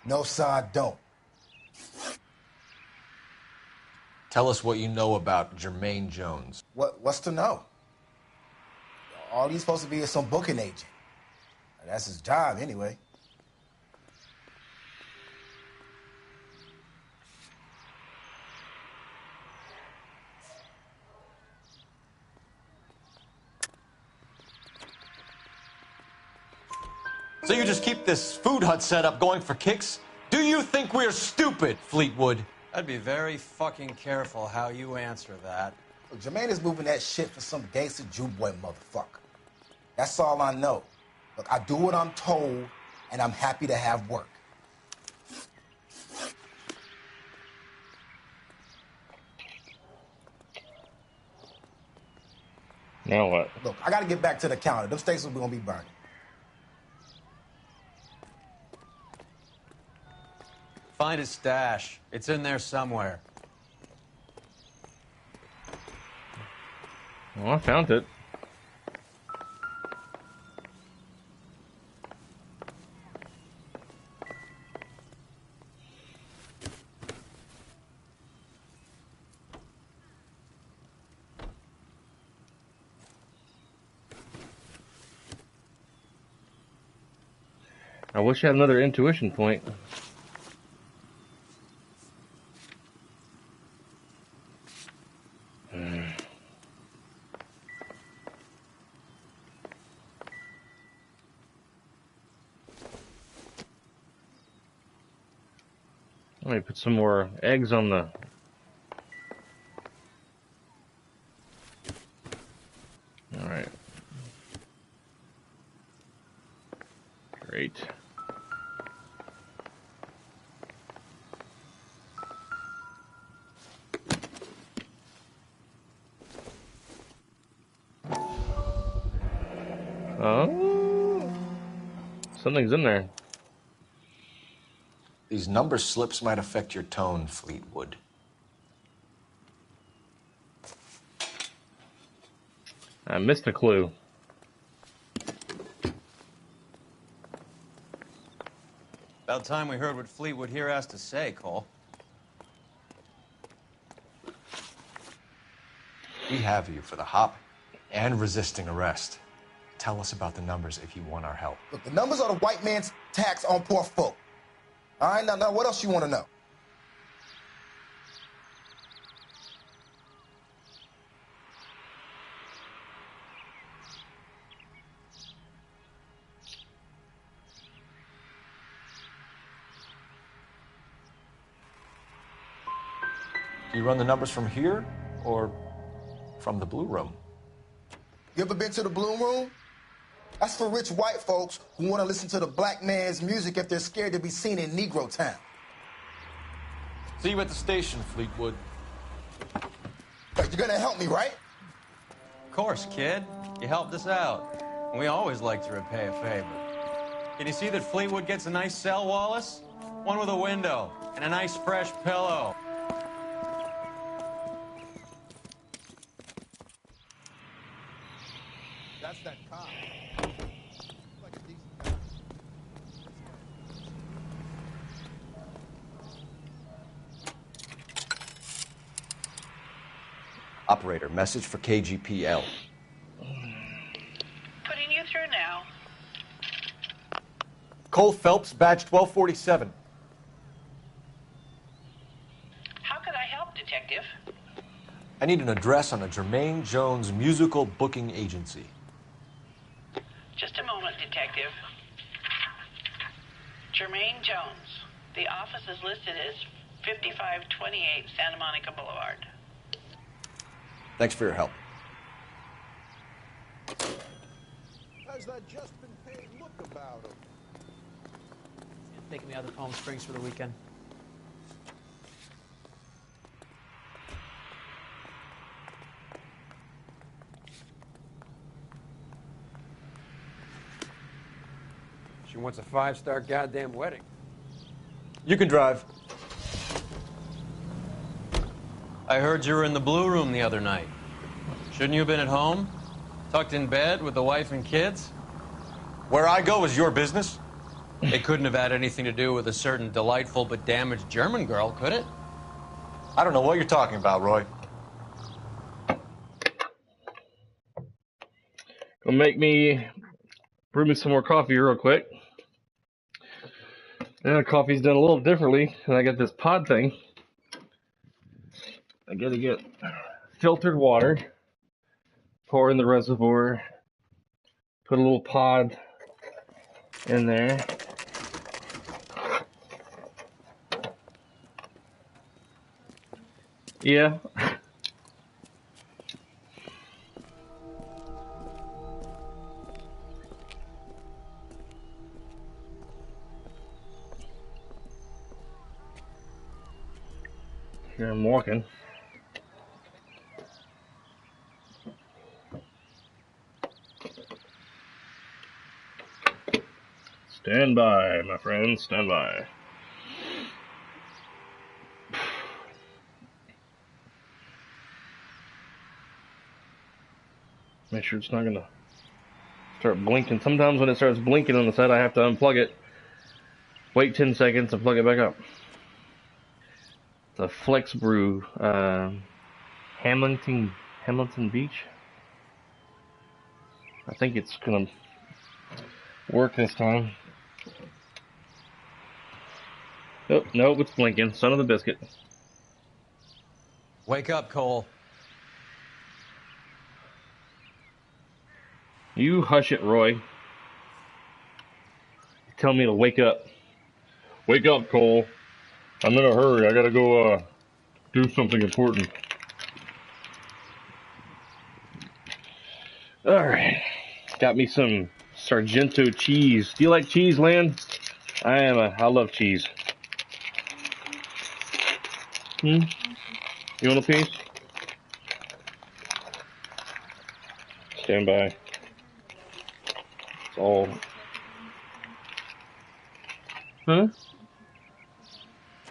No, sir, I don't. Tell us what you know about Jermaine Jones. What's to know? All he's supposed to be is some booking agent. That's his job, anyway. So you just keep this food hut setup going for kicks? Do you think we're stupid, Fleetwood? I'd be very fucking careful how you answer that. Look, Jermaine is moving that shit for some gangster Jew boy motherfucker. That's all I know. Look, I do what I'm told, and I'm happy to have work. Now what? Look, I gotta get back to the counter. Them steaks are gonna be burning. Find his stash. It's in there somewhere. Well, I found it. I wish I had another intuition point. Let me put some more eggs on the... Alright. Great. Oh, something's in there. These number slips might affect your tone, Fleetwood. I missed a clue. About time we heard what Fleetwood here has to say, Cole. We have you for the hop and resisting arrest. Tell us about the numbers if you want our help. Look, the numbers are the white man's tax on poor folk. All right, now what else you want to know? Do you run the numbers from here or from the Blue Room? You ever been to the Blue Room? That's for rich white folks who want to listen to the black man's music if they're scared to be seen in Negro Town. See you at the station, Fleetwood. But you're gonna help me, right? Of course, kid. You helped us out. We always like to repay a favor. Can you see that Fleetwood gets a nice cell, Wallace? One with a window and a nice fresh pillow. That's that cop. Like a decent guy. Operator, message for KGPL. Putting you through now. Cole Phelps, badge 1247. How could I help, Detective? I need an address on a Jermaine Jones musical booking agency. Just a moment, Detective. Jermaine Jones. The office is listed as 5528 Santa Monica Boulevard. Thanks for your help. How's that just been paid look about him? Taking me out to Palm Springs for the weekend. She wants a 5-star goddamn wedding. You can drive. I heard you were in the Blue Room the other night. Shouldn't you have been at home? Tucked in bed with the wife and kids? Where I go is your business? It couldn't have had anything to do with a certain delightful but damaged German girl, could it? I don't know what you're talking about, Roy. Gonna brew me some more coffee real quick. And the coffee's done a little differently, and I got this pod thing. I gotta get filtered water, pour in the reservoir, put a little pod in there. Yeah. Here I'm walking. Stand by, my friends, stand by. Make sure it's not gonna start blinking. Sometimes when it starts blinking on the side, I have to unplug it. Wait 10 seconds and plug it back up. The Flex Brew, Hamilton Beach. I think it's gonna work this time. Oh, nope, it's blinking. Son of a biscuit. Wake up, Cole. You hush it, Roy. Tell me to wake up. Wake up, Cole. I'm in a hurry. I gotta go, do something important. Alright. Got me some Sargento cheese. Do you like cheese, Lan? I love cheese. You want a piece? Stand by. It's all. Huh?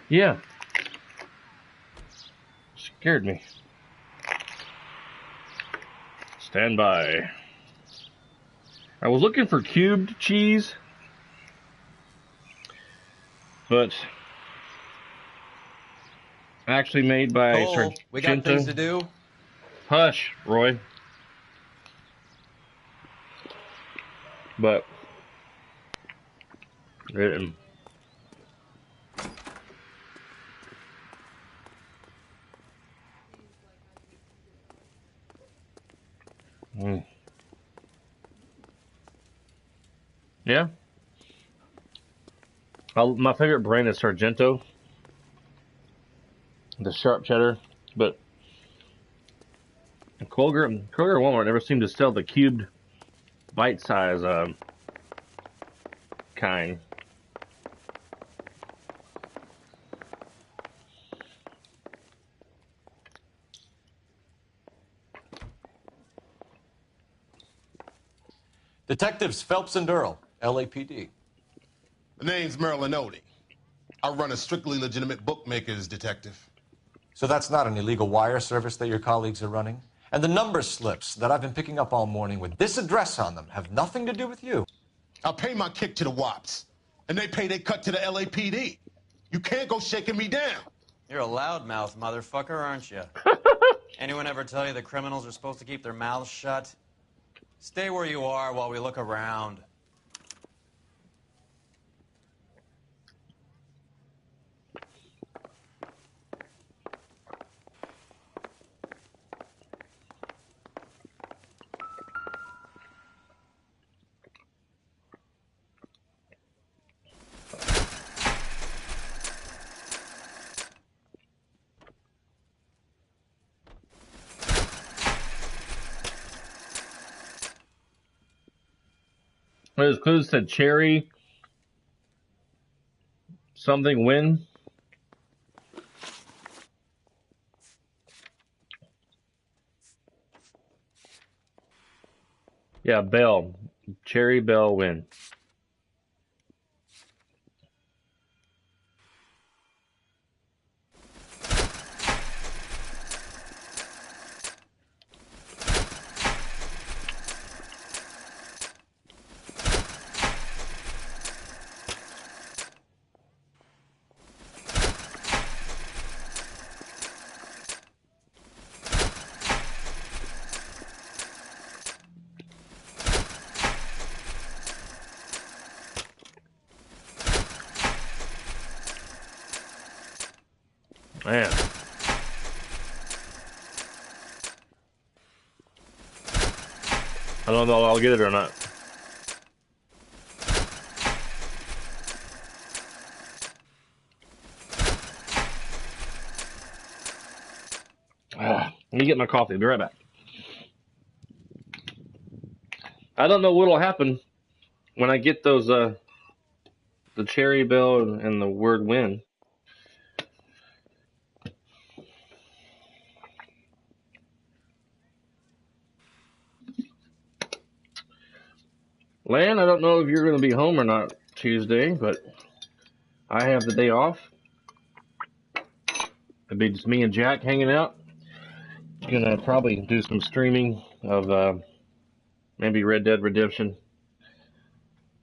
Yeah. Scared me. Stand by. I was looking for cubed cheese, but actually made by Cole, Sargento. we got things to do. Hush, Roy. But yeah. My favorite brand is Sargento, the sharp cheddar, but Kroger and Walmart never seem to sell the cubed bite size kind. Detectives Phelps and Earl, LAPD. The name's Merlin Odie. I run a strictly legitimate bookmaker's detective. So that's not an illegal wire service that your colleagues are running? And the number slips that I've been picking up all morning with this address on them have nothing to do with you? I pay my kick to the WAPs, and they pay their cut to the LAPD. You can't go shaking me down. You're a loudmouth motherfucker, aren't you? Anyone ever tell you that criminals are supposed to keep their mouths shut? Stay where you are while we look around. His clues said cherry something win. Yeah, Bell. Cherry Bell win. Man. I don't know if I'll get it or not. Let me get my coffee. Be right back. I don't know what'll happen when I get those, the cherry bell and the word win. Lan, I don't know if you're going to be home or not Tuesday, but I have the day off. It'll be just me and Jack hanging out. Gonna probably do some streaming of maybe Red Dead Redemption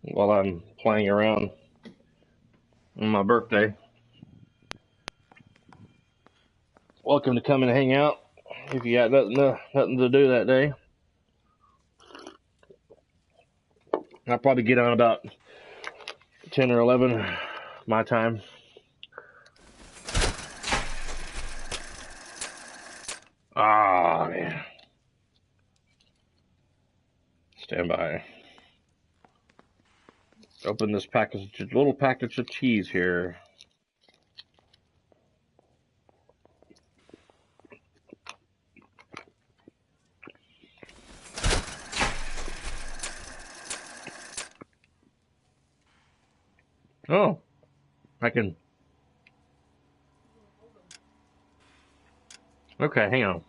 while I'm playing around on my birthday. Welcome to come and hang out if you got nothing to do that day. I'll probably get on about 10 or 11 my time. Ah, man. Stand by. Open this little package of cheese here. Oh, I can. Okay, hang on.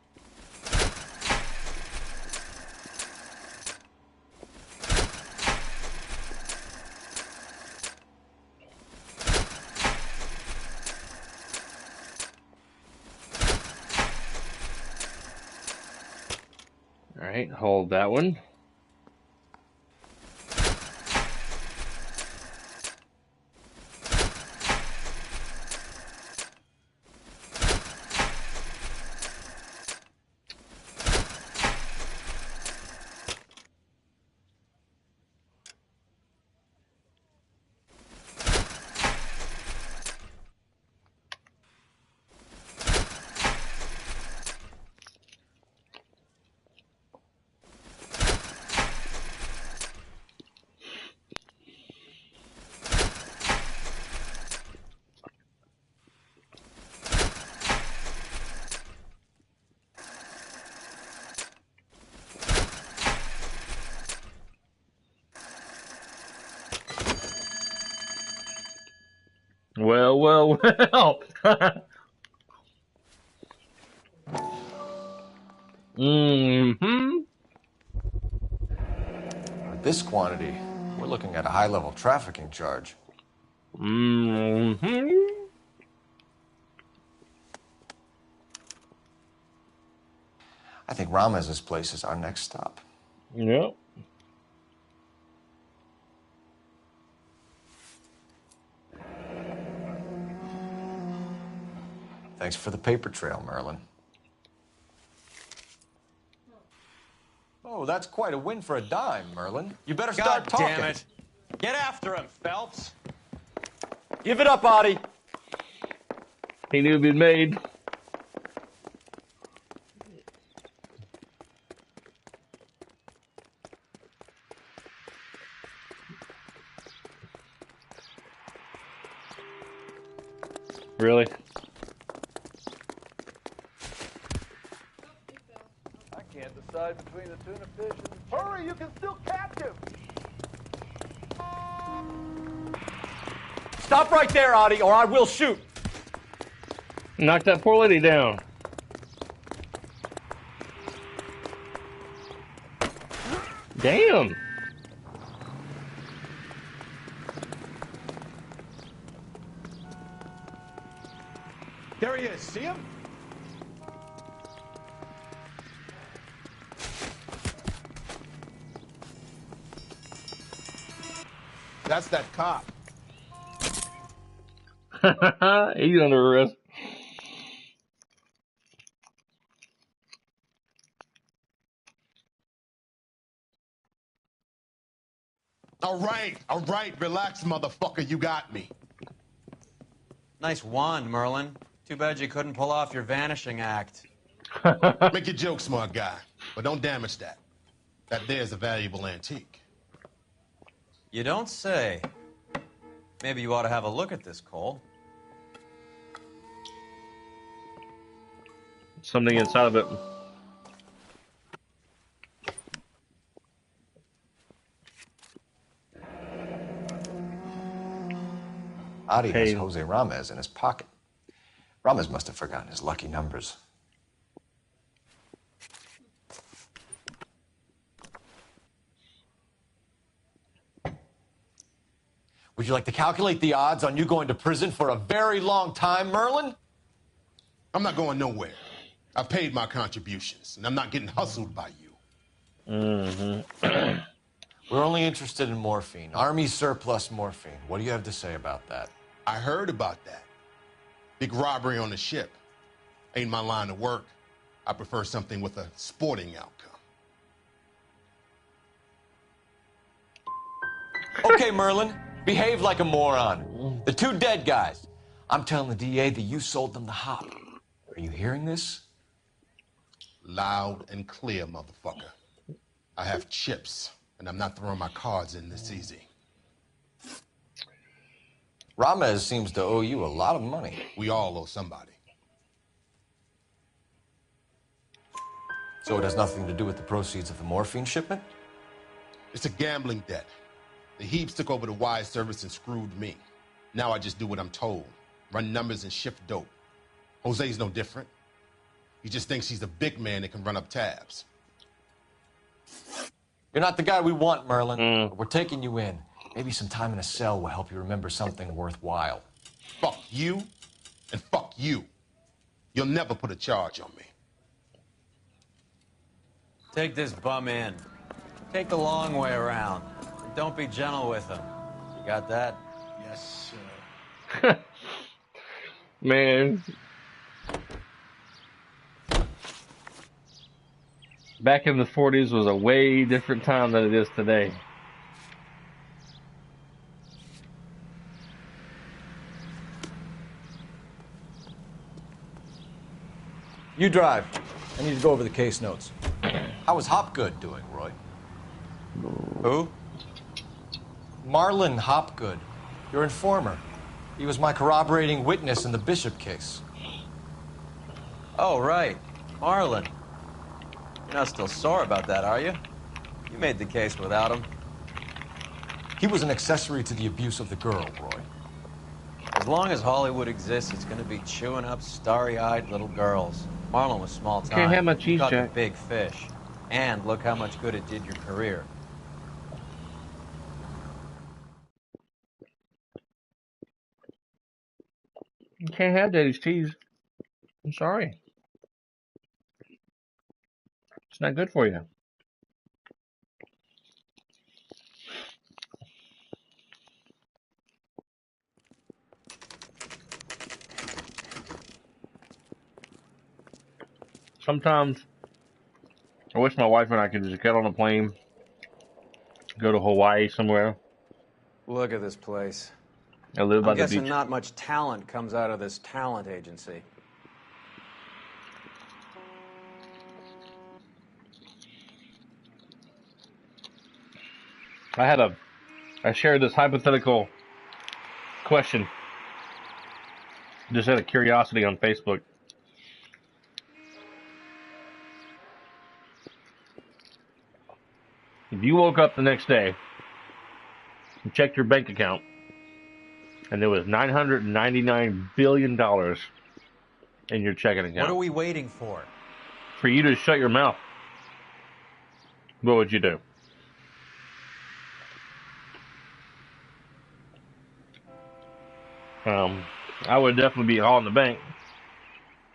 All right, hold that one. Well, well, well. Mm-hmm. With this quantity, we're looking at a high-level trafficking charge. Mm-hmm. I think Ramez's place is our next stop. Yep. Thanks for the paper trail, Merlin. Oh, that's quite a win for a dime, Merlin. You better start talking. God damn it. Get after him, Phelps. Give it up, Audie. He knew it'd been made. Really? I can't decide between the tuna fish and... Hurry, you can still catch him! Stop right there, Audie, or I will shoot. Knock that poor lady down. Damn. There he is. See him? That's that cop. He's under arrest. All right, relax, motherfucker, you got me. Nice wand, Merlin. Too bad you couldn't pull off your vanishing act. Make your joke, smart guy, but don't damage that. That there's a valuable antique. You don't say. Maybe you ought to have a look at this, Cole. Something inside of it. Adi has Hey. Jose Ramos in his pocket. Ramos must have forgotten his lucky numbers. Would you like to calculate the odds on you going to prison for a very long time, Merlin? I'm not going nowhere. I paid my contributions, and I'm not getting hustled by you. Mm-hmm. We're only interested in morphine. Army surplus morphine. What do you have to say about that? I heard about that. Big robbery on the ship. Ain't my line of work. I prefer something with a sporting outcome. Okay, Merlin. Behave like a moron. The two dead guys. I'm telling the DA that you sold them the hop. Are you hearing this? Loud and clear, motherfucker. I have chips, and I'm not throwing my cards in this easy. Ramos seems to owe you a lot of money. We all owe somebody. So it has nothing to do with the proceeds of the morphine shipment? It's a gambling debt. The Heaps took over the wire service and screwed me. Now I just do what I'm told. Run numbers and shift dope. Jose's no different. He just thinks he's the big man that can run up tabs. You're not the guy we want, Merlin. But we're taking you in. Maybe some time in a cell will help you remember something worthwhile. Fuck you, and fuck you. You'll never put a charge on me. Take this bum in. Take the long way around. Don't be gentle with him. You got that? Yes, sir. Man. Back in the 40s was a way different time than it is today. You drive. I need to go over the case notes. How is Hopgood doing, Roy? Who? Marlon Hopgood, your informer. He was my corroborating witness in the Bishop case. Oh, right. Marlon. You're not still sore about that, are you? You made the case without him. He was an accessory to the abuse of the girl, Roy. As long as Hollywood exists, it's going to be chewing up starry-eyed little girls. Marlon was small time. Can't have my You cheese, caught the Jack. big fish. And look how much good it did your career. You can't have Daddy's cheese. I'm sorry. It's not good for you. Sometimes I wish my wife and I could just get on a plane, go to Hawaii somewhere, Look at this place. and live by I'm the guessing beach. not much talent comes out of this talent agency. I shared this hypothetical question just out of curiosity on Facebook. If you woke up the next day and checked your bank account and there was $999 billion in your checking account, What are we waiting for? for you to shut your mouth, what would you do? I would definitely be hauling the bank,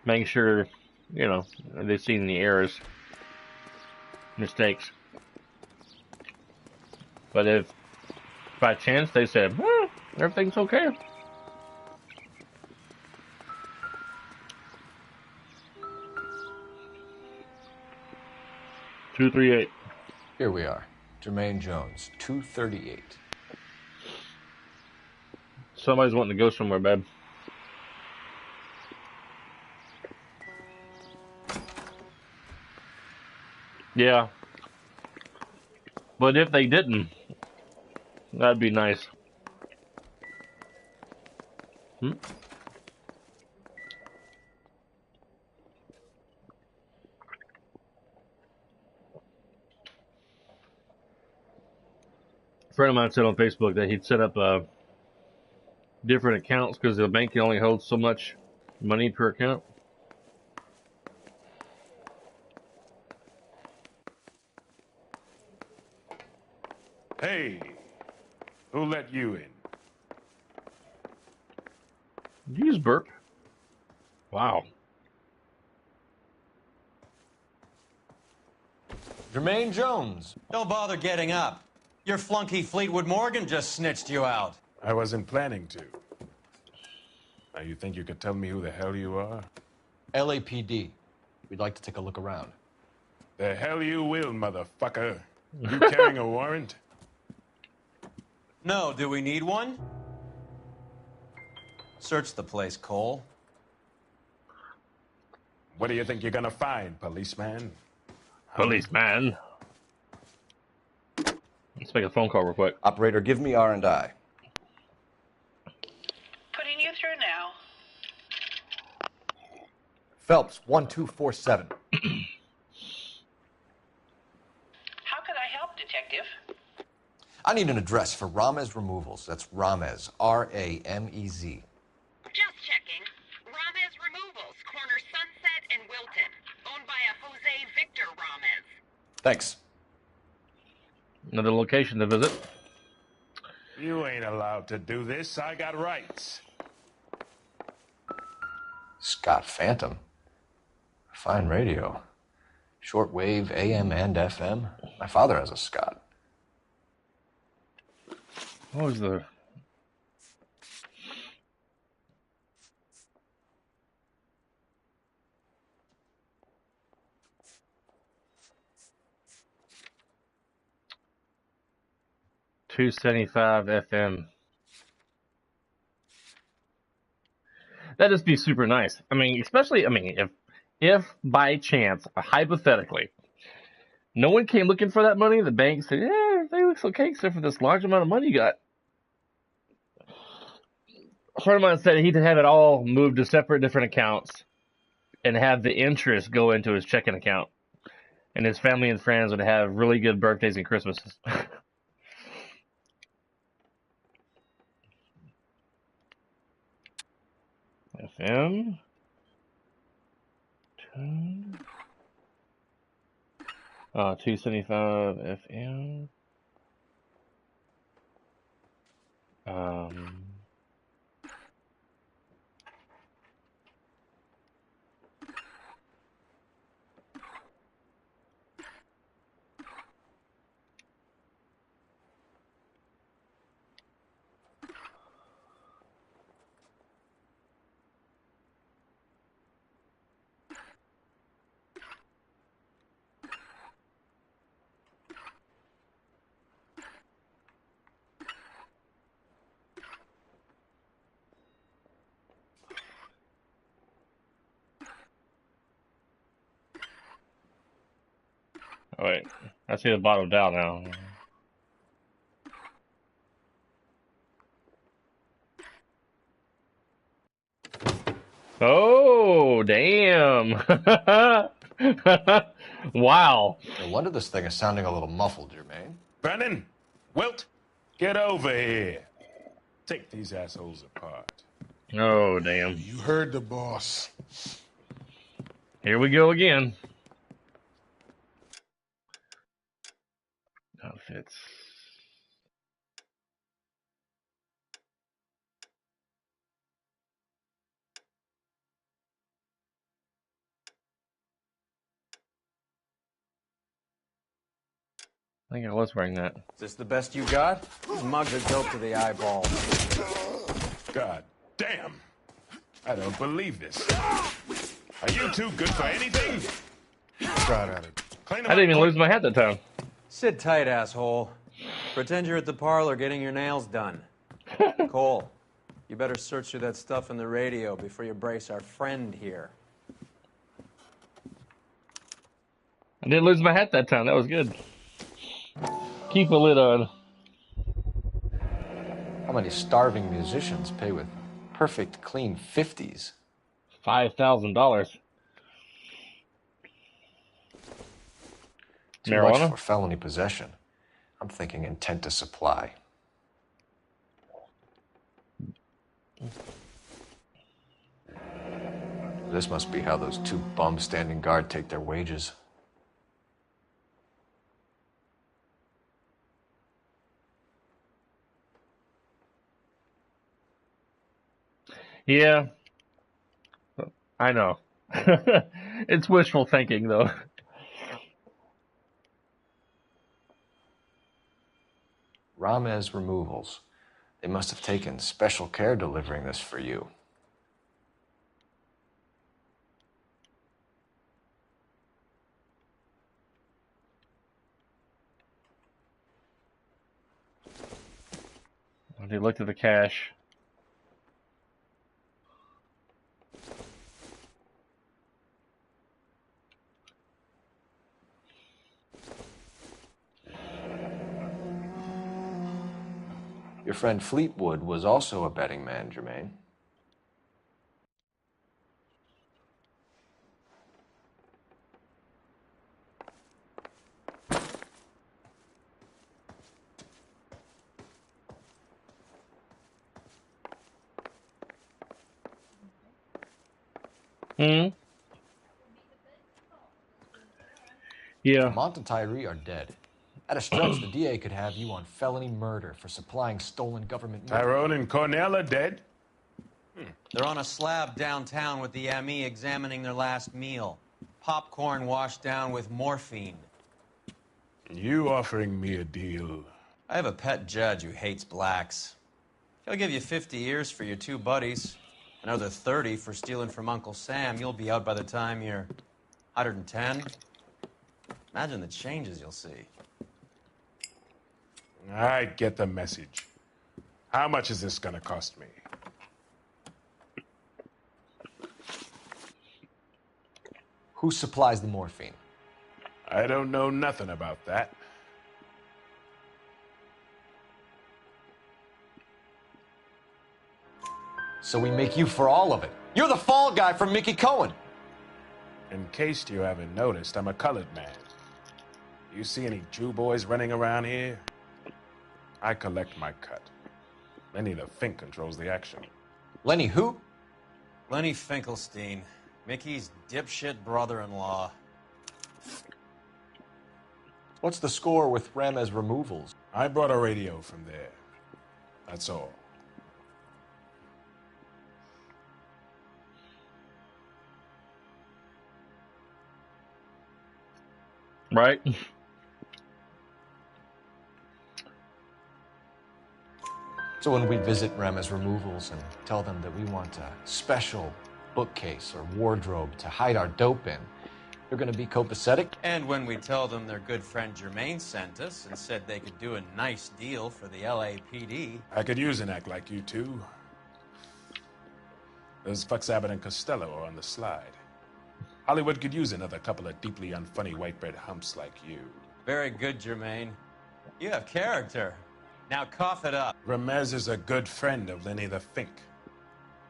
making sure, they've seen the errors, mistakes. But if by chance they said, everything's okay, $238. Here we are. Jermaine Jones, 238. Somebody's wanting to go somewhere, babe. Yeah. But if they didn't, that'd be nice. A friend of mine said on Facebook that he'd set up different accounts because the bank can only hold so much money per account. Hey, who let you in? Did you just burp? Wow. Jermaine Jones. Don't bother getting up. Your flunky Fleetwood Morgan just snitched you out. I wasn't planning to. Now, you think you could tell me who the hell you are? LAPD. We'd like to take a look around. The hell you will, motherfucker. You carrying a warrant? No, do we need one? Search the place, Cole. What do you think you're gonna find, policeman? Policeman. Let's make a phone call real quick. Operator, give me R&I. Putting you through now. Phelps, 1247. How can I help, Detective? I need an address for Ramez Removals. That's Ramez, R-A-M-E-Z. Just checking. Ramez Removals, corner Sunset and Wilton. Owned by a Jose Victor Ramez. Thanks. Another location to visit. You ain't allowed to do this. I got rights. Scott Phantom. Fine radio. Shortwave, AM and FM. My father has a Scott. What was the... .275 FM. That'd just be super nice. I mean, especially, if by chance, hypothetically, no one came looking for that money, the bank said, yeah, everything looks okay except for this large amount of money you got. A friend of mine said he'd have it all moved to separate different accounts and have the interest go into his checking account. And his family and friends would have really good birthdays and Christmases. FM. 275 FM. Oh, wait. I see the bottom down now. Oh, damn. Wow. No wonder this thing is sounding a little muffled, Jermaine. Brennan, Wilt, get over here. Take these assholes apart. Oh, damn. You heard the boss. Here we go again. Outfits. I think I was wearing that. Is this the best you got? These mugs are dope to the eyeball. God damn. I don't believe this. Are you too good for anything? Try at it. I didn't even lose my hat that time. Sit tight, asshole. Pretend you're at the parlor getting your nails done. Cole, you better search through that stuff in the radio before you brace our friend here. I didn't lose my hat that time. That was good. Keep a lid on. How many starving musicians pay with perfect, clean 50s? $5,000. Too Marijuana? much for felony possession. I'm thinking intent to supply. This must be how those two bums standing guard take their wages. Yeah, I know. It's wishful thinking, though. Ramez Removals. They must have taken special care delivering this for you. When he looked at the cash. Your friend Fleetwood was also a betting man, Jermaine. Hmm? Yeah. Lamont and Tyree are dead. At a stretch, the DA could have you on felony murder for supplying stolen government money. Tyrone and Cornell are dead? They're on a slab downtown with the ME examining their last meal. Popcorn washed down with morphine. You offering me a deal? I have a pet judge who hates blacks. He'll give you 50 years for your two buddies. Another 30 for stealing from Uncle Sam. You'll be out by the time you're 110. Imagine the changes you'll see. I get the message. How much is this gonna cost me? Who supplies the morphine? I don't know nothing about that. So we make you for all of it. You're the fall guy from Mickey Cohen. In case you haven't noticed, I'm a colored man. You see any Jew boys running around here? I collect my cut. Lenny the Fink controls the action. Lenny who? Lenny Finkelstein, Mickey's dipshit brother-in-law. What's the score with Ramez Removals? I brought a radio from there. That's all. Right? So when we visit Ramez Removals and tell them that we want a special bookcase or wardrobe to hide our dope in, they're going to be copacetic? And when we tell them their good friend Jermaine sent us and said they could do a nice deal for the LAPD. I could use an act like you two. Those fucks Abbott and Costello are on the slide. Hollywood could use another couple of deeply unfunny white bread humps like you. Very good, Jermaine. You have character. Now cough it up. Ramez is a good friend of Lenny the Fink.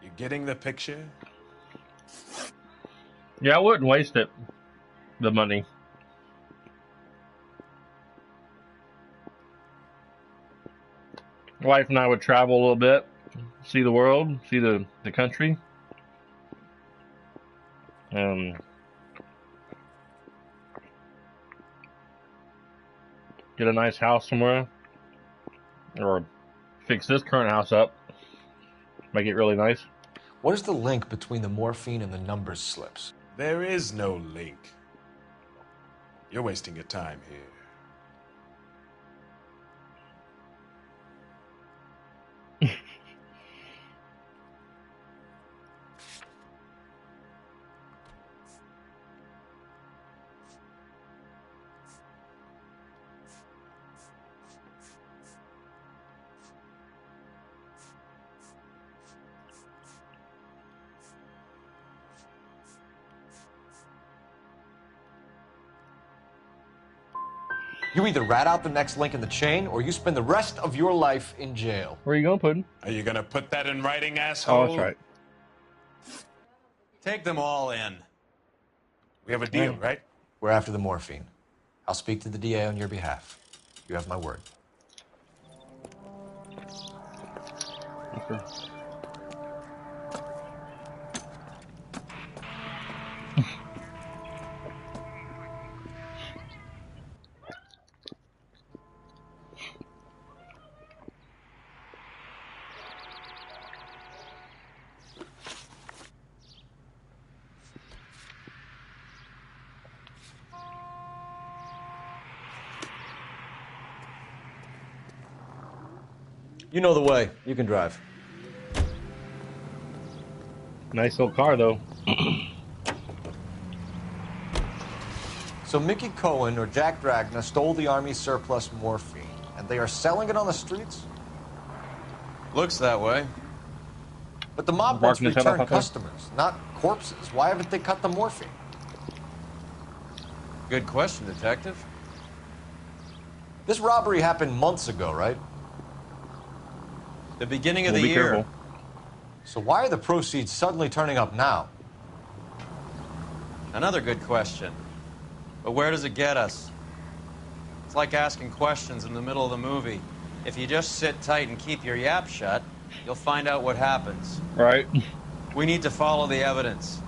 You getting the picture? Yeah, I wouldn't waste it. The money. Wife and I would travel a little bit, see the world, see the country. Get a nice house somewhere. Or fix this current house up. Make it really nice. What is the link between the morphine and the numbers slips? There is no link. You're wasting your time here. You either rat out the next link in the chain, or you spend the rest of your life in jail. Where are you going, Puddin'? Are you gonna put that in writing, asshole? Oh, that's right. Take them all in. We have a deal, right? We're after the morphine. I'll speak to the DA on your behalf. You have my word. Okay. You know the way. You can drive. Nice old car, though. So Mickey Cohen or Jack Dragna stole the Army surplus morphine, and they are selling it on the streets? Looks that way. But the mob wants return customers, not corpses. Why haven't they cut the morphine? Good question, Detective. This robbery happened months ago, right? The beginning of the year. Careful. So why are the proceeds suddenly turning up now? Another good question. But where does it get us? It's like asking questions in the middle of the movie. If you just sit tight and keep your yap shut, you'll find out what happens. Right. We need to follow the evidence.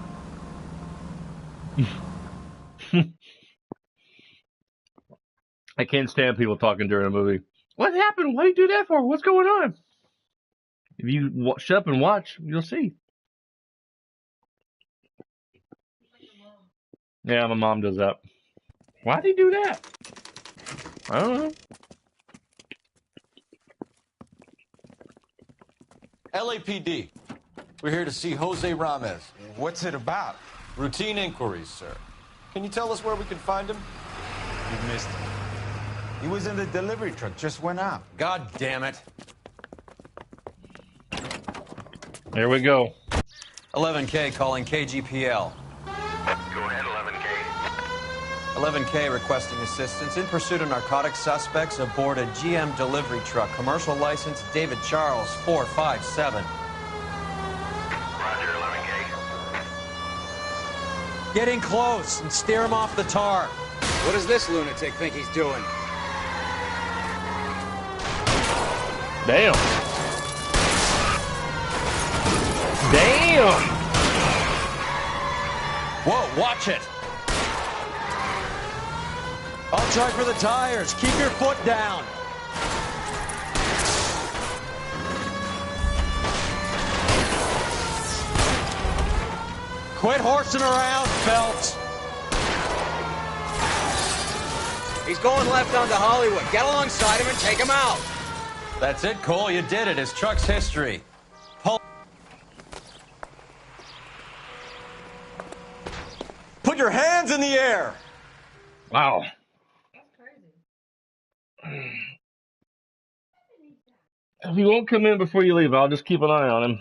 I can't stand people talking during a movie. What happened? Why do you do that for? What's going on? If you shut up and watch, you'll see. Yeah, my mom does that. Why'd he do that? I don't know. LAPD. We're here to see Jose Ramez. What's it about? Routine inquiries, sir. Can you tell us where we can find him? You missed him. He was in the delivery truck, just went out. God damn it. There we go. 11K calling KGPL. Go ahead, 11K. 11K requesting assistance in pursuit of narcotic suspects aboard a GM delivery truck. Commercial license David Charles 457. Roger, 11K. Getting close and steer him off the tar. What does this lunatic think he's doing? Damn. Damn. Whoa, watch it. I'll try for the tires. Keep your foot down. Quit horsing around, Phelps. He's going left onto Hollywood. Get alongside him and take him out. That's it, Cole. You did it. His truck's history. Pull. Put your hands in the air. Wow. If he won't come in before you leave, I'll just keep an eye on him.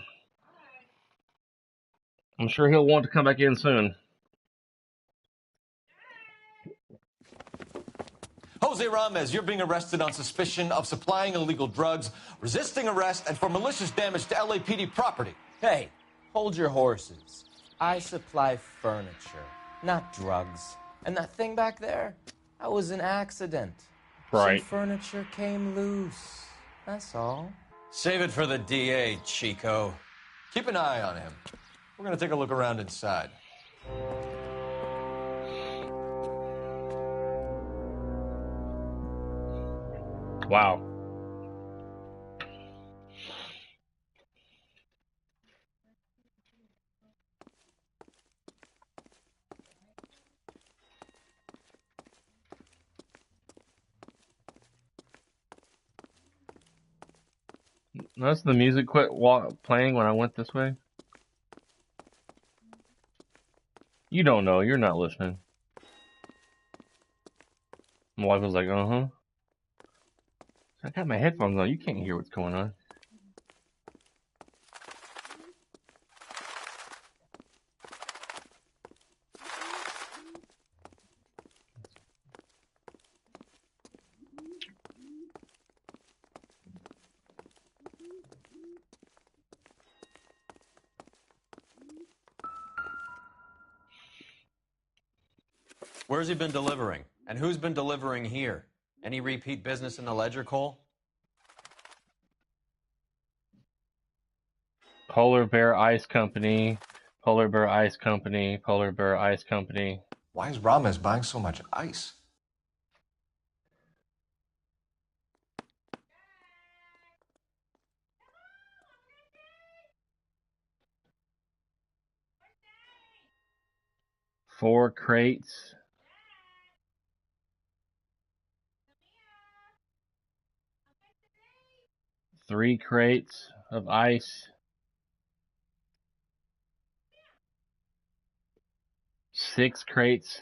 I'm sure he'll want to come back in soon. Jose Ramez, you're being arrested on suspicion of supplying illegal drugs, resisting arrest, and for malicious damage to LAPD property. Hey, hold your horses. I supply furniture, not drugs. And that thing back there, that was an accident. Right. Some furniture came loose. That's all. Save it for the DA, Chico. Keep an eye on him. We're going to take a look around inside. Wow. Notice the music quit playing when I went this way. You don't know. You're not listening. My wife was like, uh-huh. I got my headphones on. You can't hear what's going on. Where's he been delivering? And who's been delivering here? Any repeat business in the ledger, Cole? Polar Bear Ice Company, Polar Bear Ice Company, Polar Bear Ice Company. Why is Ramez buying so much ice? Four crates. 3 crates of ice. 6 crates.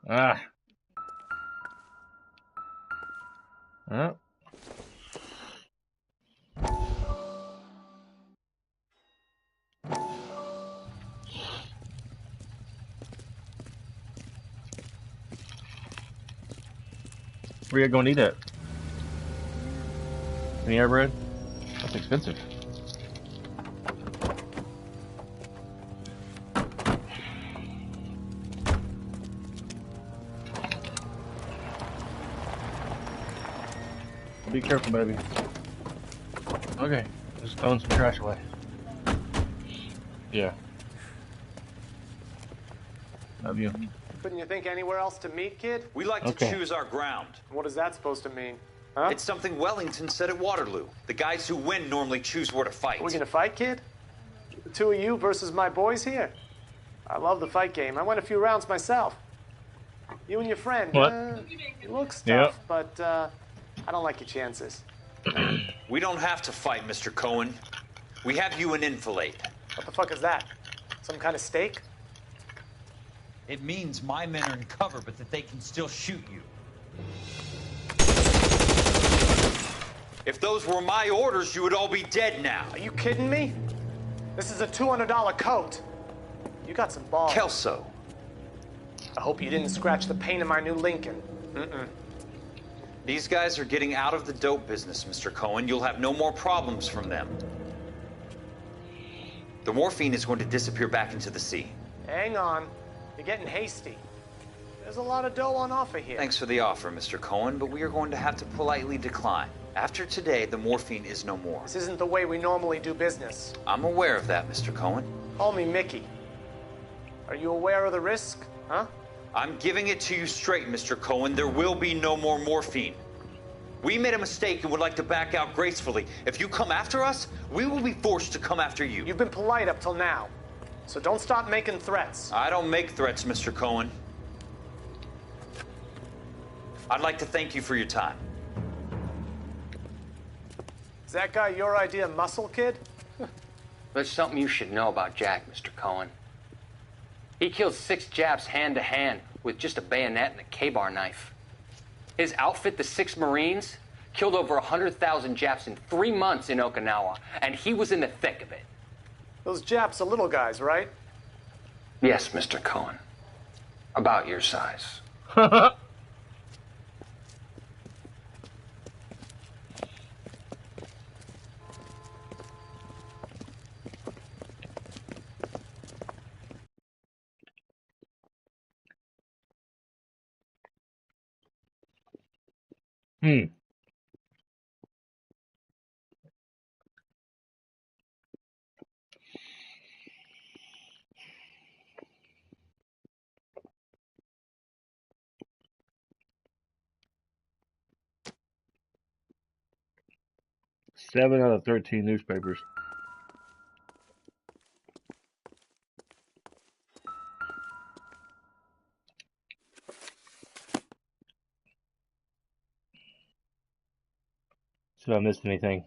Ah. Oh. Where you going to eat it? Any air bread? That's expensive. Be careful, baby. Okay, just throwing some trash away. Yeah. Love you. Couldn't you think anywhere else to meet, kid? We like to choose our ground. What is that supposed to mean? Huh? It's something Wellington said at Waterloo. The guys who win normally choose where to fight. Are we gonna fight, kid? The two of you versus my boys here? I love the fight game. I went a few rounds myself. You and your friend, what? It looks tough, but I don't like your chances. We don't have to fight, Mr. Cohen. We have you in enfilade. What the fuck is that? Some kind of stake? It means my men are in cover, but that they can still shoot you. If those were my orders, you would all be dead now. Are you kidding me? This is a $200 coat. You got some balls. Kelso. I hope you didn't scratch the paint of my new Lincoln. These guys are getting out of the dope business, Mr. Cohen. You'll have no more problems from them. The morphine is going to disappear back into the sea. Hang on. You're getting hasty. There's a lot of dough on offer here. Thanks for the offer, Mr. Cohen, but we are going to have to politely decline. After today, the morphine is no more. This isn't the way we normally do business. I'm aware of that, Mr. Cohen. Call me Mickey. Are you aware of the risk, huh? I'm giving it to you straight, Mr. Cohen. There will be no more morphine. We made a mistake and would like to back out gracefully. If you come after us, we will be forced to come after you. You've been polite up till now, so don't stop making threats. I don't make threats, Mr. Cohen. I'd like to thank you for your time. Is that guy your idea of muscle, kid? There's something you should know about Jack, Mr. Cohen. He killed 6 Japs hand-to-hand with just a bayonet and a K-bar knife. His outfit, the 6 Marines, killed over 100,000 Japs in 3 months in Okinawa, and he was in the thick of it. Those Japs are little guys, right? Yes, Mr. Cohen. About your size. Hmm. Seven out of 13 newspapers. See if I missed anything.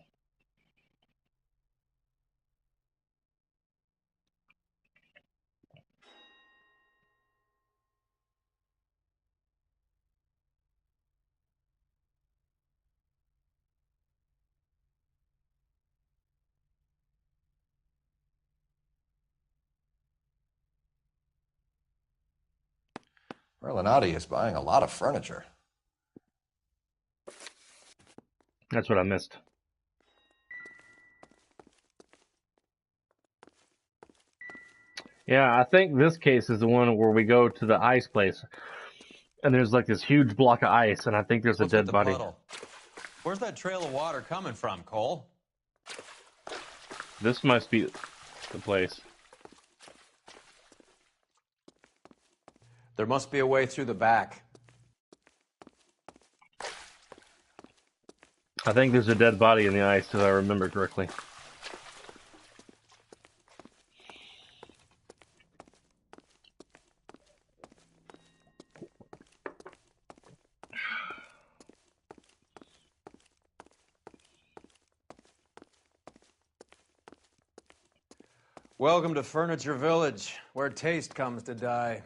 Merlinati is buying a lot of furniture. That's what I missed. Yeah, I think this case is the one where we go to the ice place, and there's like this huge block of ice, and I think there's a dead body. Puddle? Where's that trail of water coming from, Cole? This must be the place. There must be a way through the back. I think there's a dead body in the ice, if I remember correctly. Welcome to Furniture Village, where taste comes to die.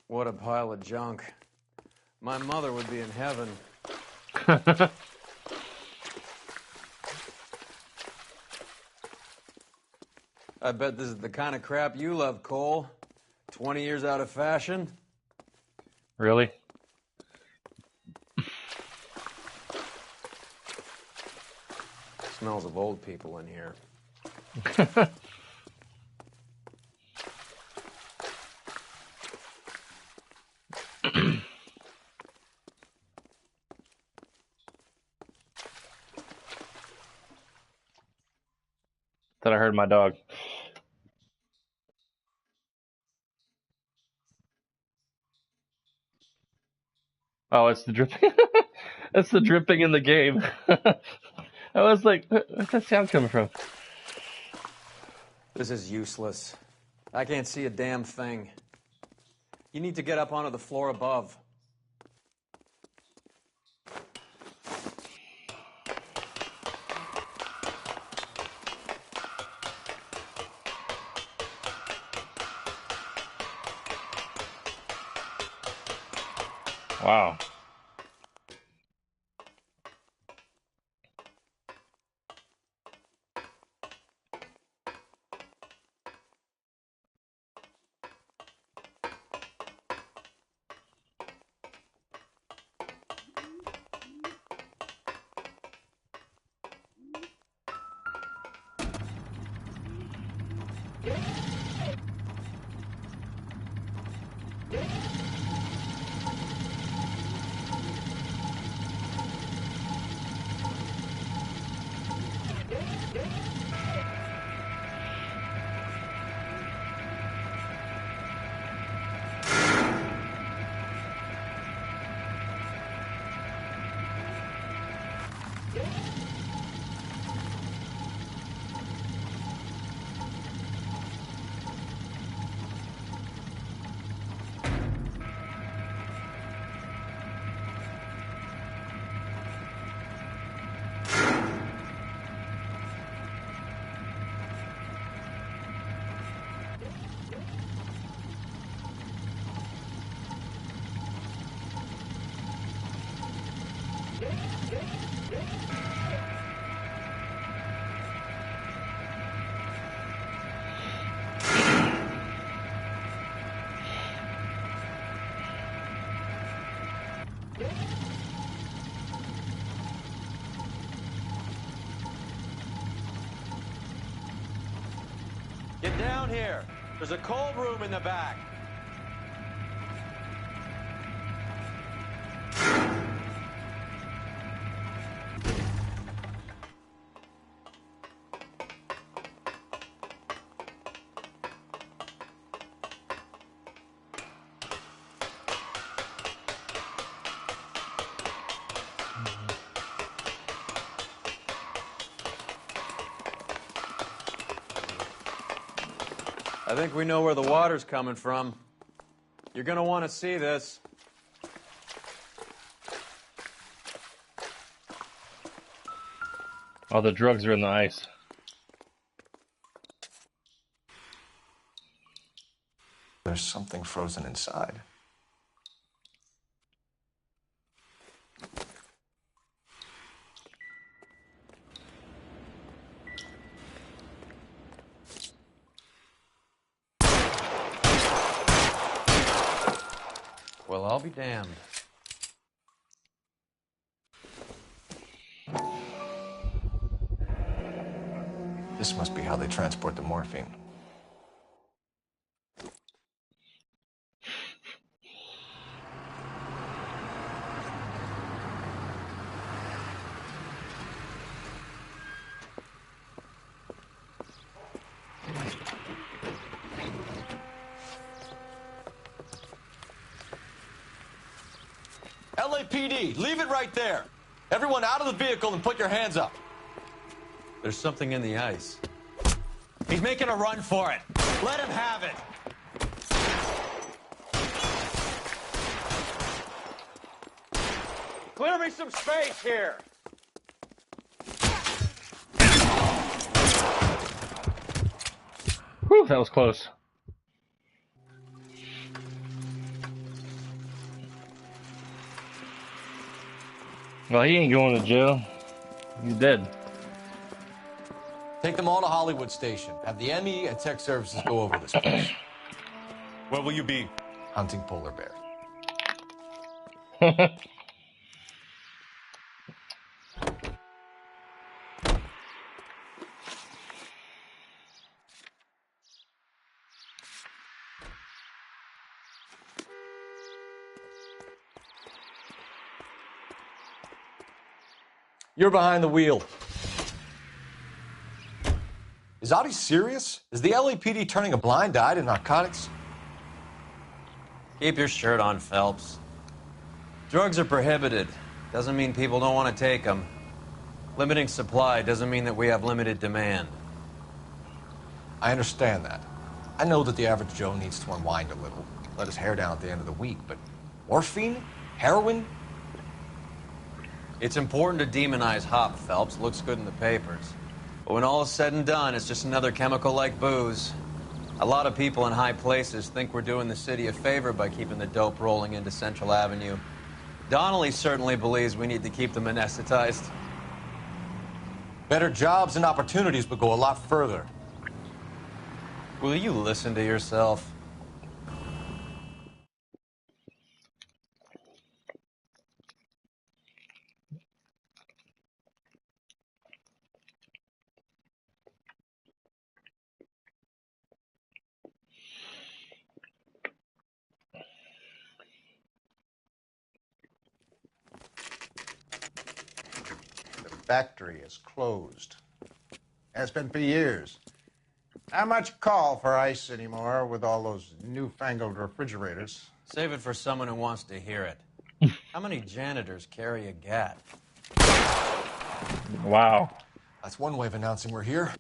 What a pile of junk. My mother would be in heaven. I bet this is the kind of crap you love, Cole. 20 years out of fashion? Really? Smells of old people in here. Thought I heard my dog. Oh, it's the dripping. It's the dripping in the game. I was like, where's that sound coming from? This is useless. I can't see a damn thing. You need to get up onto the floor above. Wow. Get down here. There's a cold room in the back. I think we know where the water's coming from. You're gonna want to see this. All the drugs are in the ice. There's something frozen inside. Well, I'll be damned. This must be how they transport the morphine. LAPD. Leave it right there. Everyone out of the vehicle and put your hands up. There's something in the ice. He's making a run for it. Let him have it. Clear me some space here. Whew, that was close. Well, he ain't going to jail. He's dead. Take them all to Hollywood Station. Have the ME and Tech Services go over this place. Where will you be? Hunting polar bears. You're behind the wheel. Is Audie serious? Is the LAPD turning a blind eye to narcotics? Keep your shirt on, Phelps. Drugs are prohibited. Doesn't mean people don't want to take them. Limiting supply doesn't mean that we have limited demand. I understand that. I know that the average Joe needs to unwind a little, let his hair down at the end of the week, but morphine? Heroin? It's important to demonize hop, Phelps. Looks good in the papers. But when all is said and done, it's just another chemical like booze. A lot of people in high places think we're doing the city a favor by keeping the dope rolling into Central Avenue. Donnelly certainly believes we need to keep them anesthetized. Better jobs and opportunities would go a lot further. Will you listen to yourself? Factory is closed. Has been for years. Not much call for ice anymore with all those newfangled refrigerators. Save it for someone who wants to hear it. How many janitors carry a gat? Wow. That's one way of announcing we're here.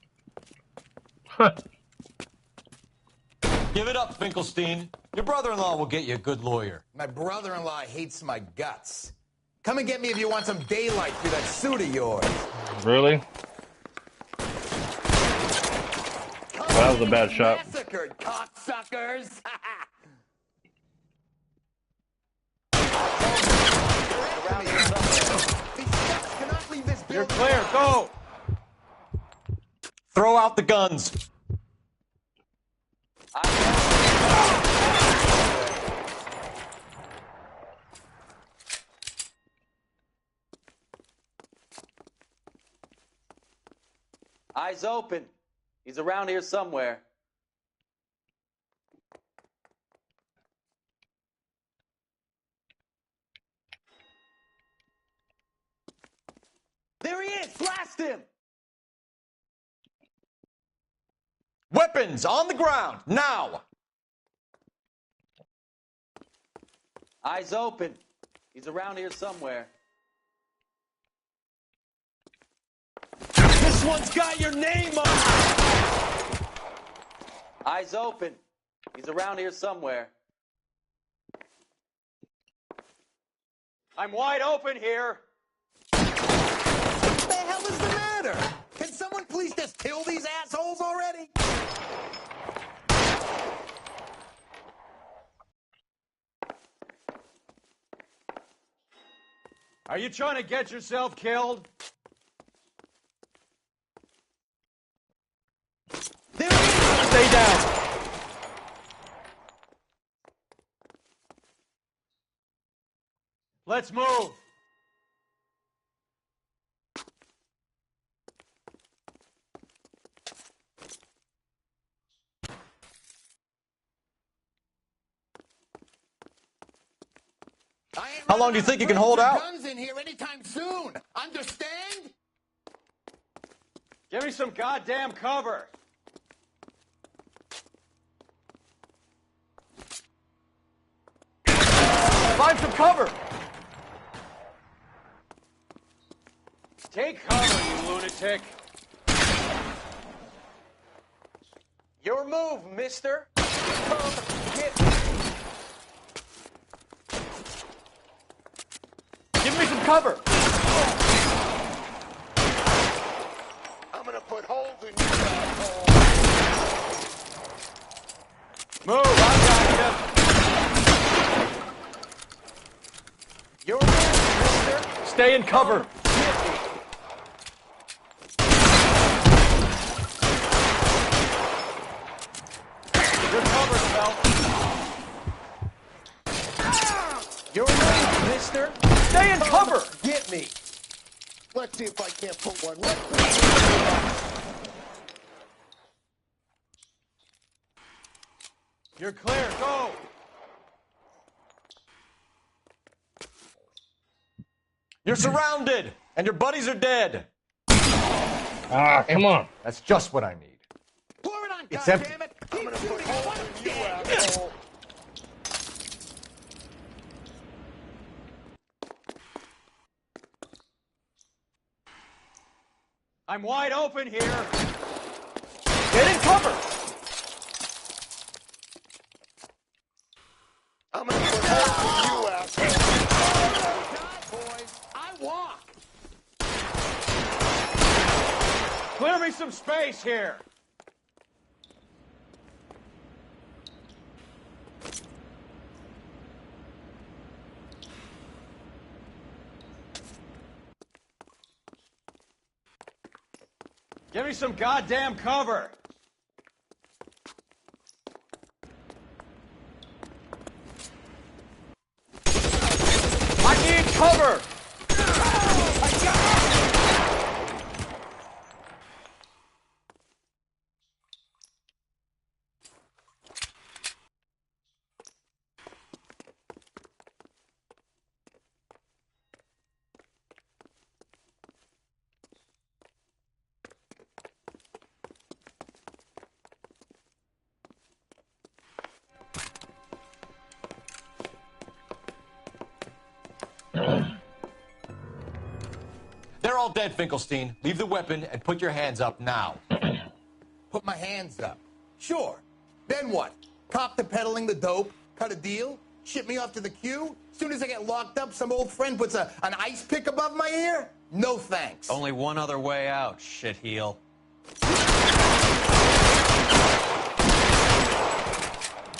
Give it up, Finkelstein. Your brother-in-law will get you a good lawyer. My brother-in-law hates my guts. Come and get me if you want some daylight through that suit of yours. Really? Well, that was a bad shot. Massacred, cocksuckers! You're clear, go! Throw out the guns. Eyes open. He's around here somewhere. There he is! Blast him! Weapons on the ground, now! Eyes open. He's around here somewhere. This one's got your name on it! Eyes open. He's around here somewhere. I'm wide open here. What the hell is the matter? Can someone please just kill these assholes already? Are you trying to get yourself killed? Stay down. Let's move. How long do you think you can hold out? Guns in here anytime soon. Understand? Give me some goddamn cover. Find some cover. Take cover, you lunatic. Your move, mister. Come get me. Give me some cover. I'm gonna put holes in you, asshole. Move, I got you. Your move, mister. Stay in cover. You're covered, Mel. Your move, mister. Stay in cover. Get me. Let's see if I can't put one right. You're clear. Go. You're surrounded, and your buddies are dead. Ah, come on. That's just what I need. Pour it on, It's goddammit. empty. I'm gonna put holes in you, asshole. I'm wide open here. Get in cover. I'm gonna put holes in you, asshole. God, boys, I walk. Clear me some space here. Give me some goddamn cover. I need cover. They're all dead, Finkelstein. Leave the weapon and put your hands up now. Put my hands up. Sure. Then what? Cop to peddling the dope? Cut a deal? Ship me off to the queue? Soon as I get locked up, some old friend puts an ice pick above my ear? No thanks. Only one other way out, shitheel.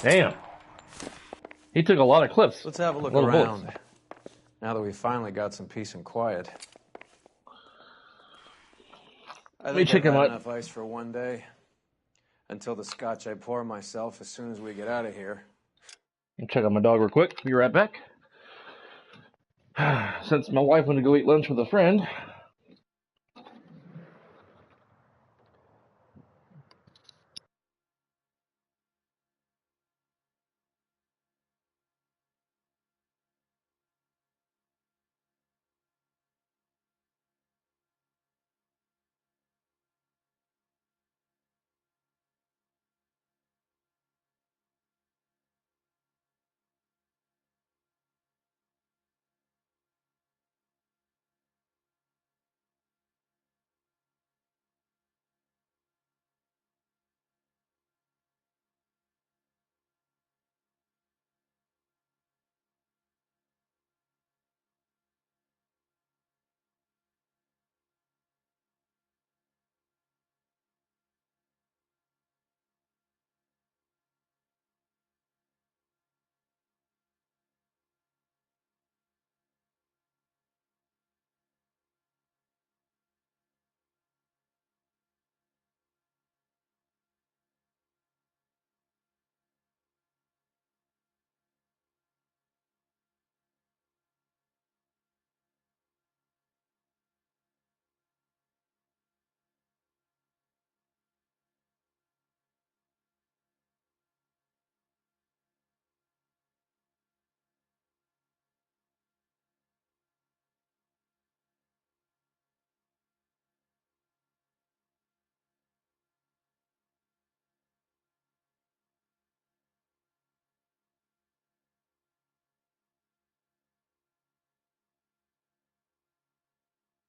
Damn. He took a lot of clips. Let's have a look lot of around. bullets. Now that we finally got some peace and quiet. I Me think check I've him had out. enough ice for one day. Until the scotch I pour myself as soon as we get out of here. Check out my dog real quick. Be right back. Since my wife went to go eat lunch with a friend.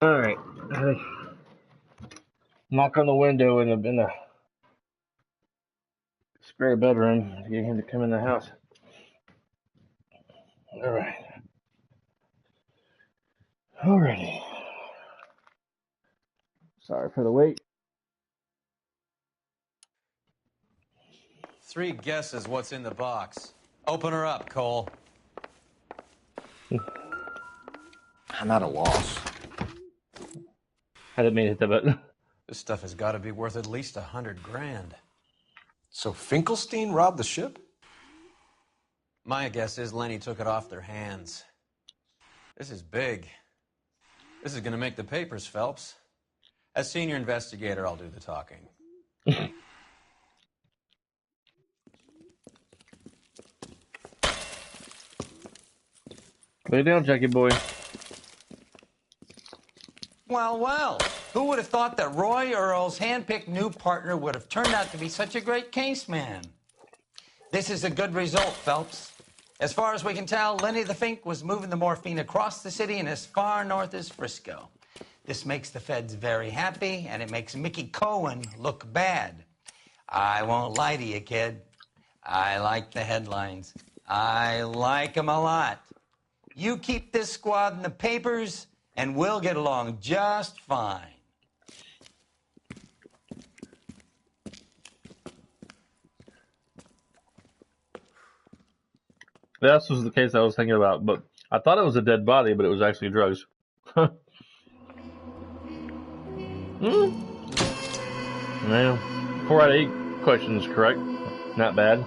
Alright. Knock on the window in the spare bedroom to get him to come in the house. All right. Alrighty. Sorry for the wait. 3 guesses what's in the box. Open her up, Cole. I'm at a loss. I didn't mean to hit the button. This stuff has got to be worth at least $100 grand. So Finkelstein robbed the ship? My guess is Lenny took it off their hands. This is big. This is going to make the papers, Phelps. As senior investigator, I'll do the talking. Lay down, Jackie boy. Well, well, who would have thought that Roy Earl's handpicked new partner would have turned out to be such a great case man? This is a good result, Phelps. As far as we can tell, Lenny the Fink was moving the morphine across the city and as far north as Frisco. This makes the feds very happy, and it makes Mickey Cohen look bad. I won't lie to you, kid. I like the headlines. I like them a lot. You keep this squad in the papers, and we'll get along just fine. This was the case I was thinking about, but I thought it was a dead body, but it was actually drugs. Well, 4 out of 8 questions correct. Not bad.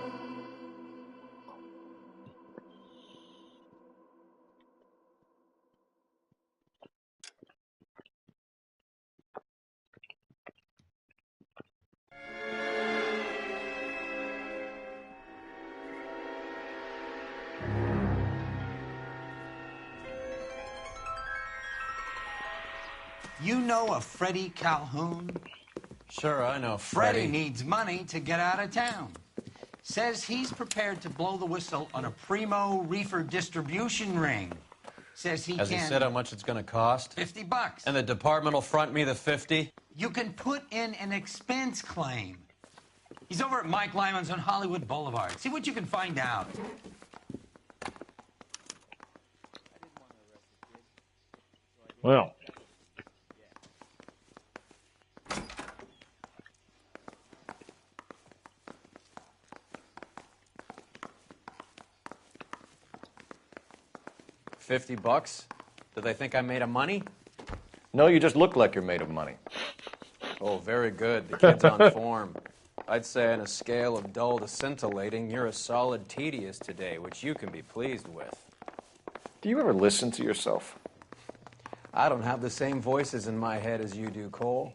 You know a Freddie Calhoun? Sure, I know Freddie needs money to get out of town. Says he's prepared to blow the whistle on a primo reefer distribution ring. Says he Has can... he said how much it's going to cost? $50. And the department will front me the 50? You can put in an expense claim. He's over at Mike Lyman's on Hollywood Boulevard. See what you can find out. Well. $50? Do they think I'm made of money? No, you just look like you're made of money. Oh, very good. The kid's on form. I'd say on a scale of dull to scintillating, you're a solid tedious today, which you can be pleased with. Do you ever listen to yourself? I don't have the same voices in my head as you do, Cole.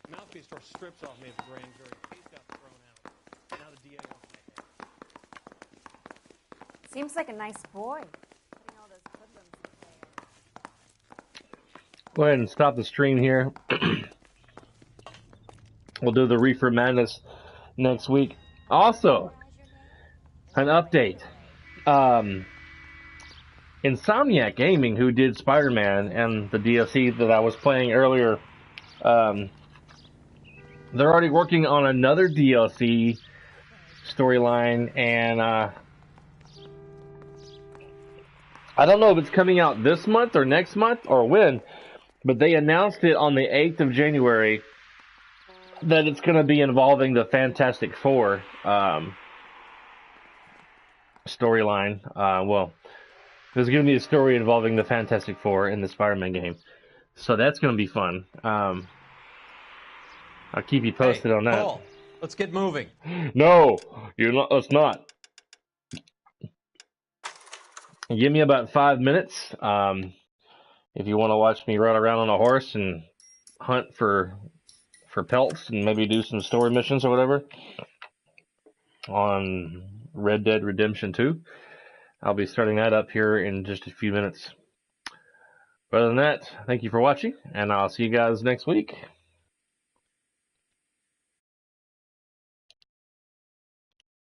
Mouthpiece tore strips off me at the grand jury. Case got thrown out. Now the DA wants my head. Seems like a nice boy. Putting all those hoodlums in there. Go ahead and stop the stream here. We'll do the Reefer Madness next week. Also, an update. Insomniac Gaming, who did Spider-Man and the DLC that I was playing earlier, they're already working on another DLC storyline, and I don't know if it's coming out this month or next month or when, but they announced it on the 8th of January that it's going to be involving the Fantastic Four storyline. Well, there's going to be a story involving the Fantastic Four in the Spider-Man game. So that's going to be fun. I'll keep you posted on that. Cole, let's get moving. No, let's not. Give me about 5 minutes. If you want to watch me run around on a horse and hunt for pelts and maybe do some story missions or whatever on Red Dead Redemption 2. I'll be starting that up here in just a few minutes. But other than that, thank you for watching, and I'll see you guys next week.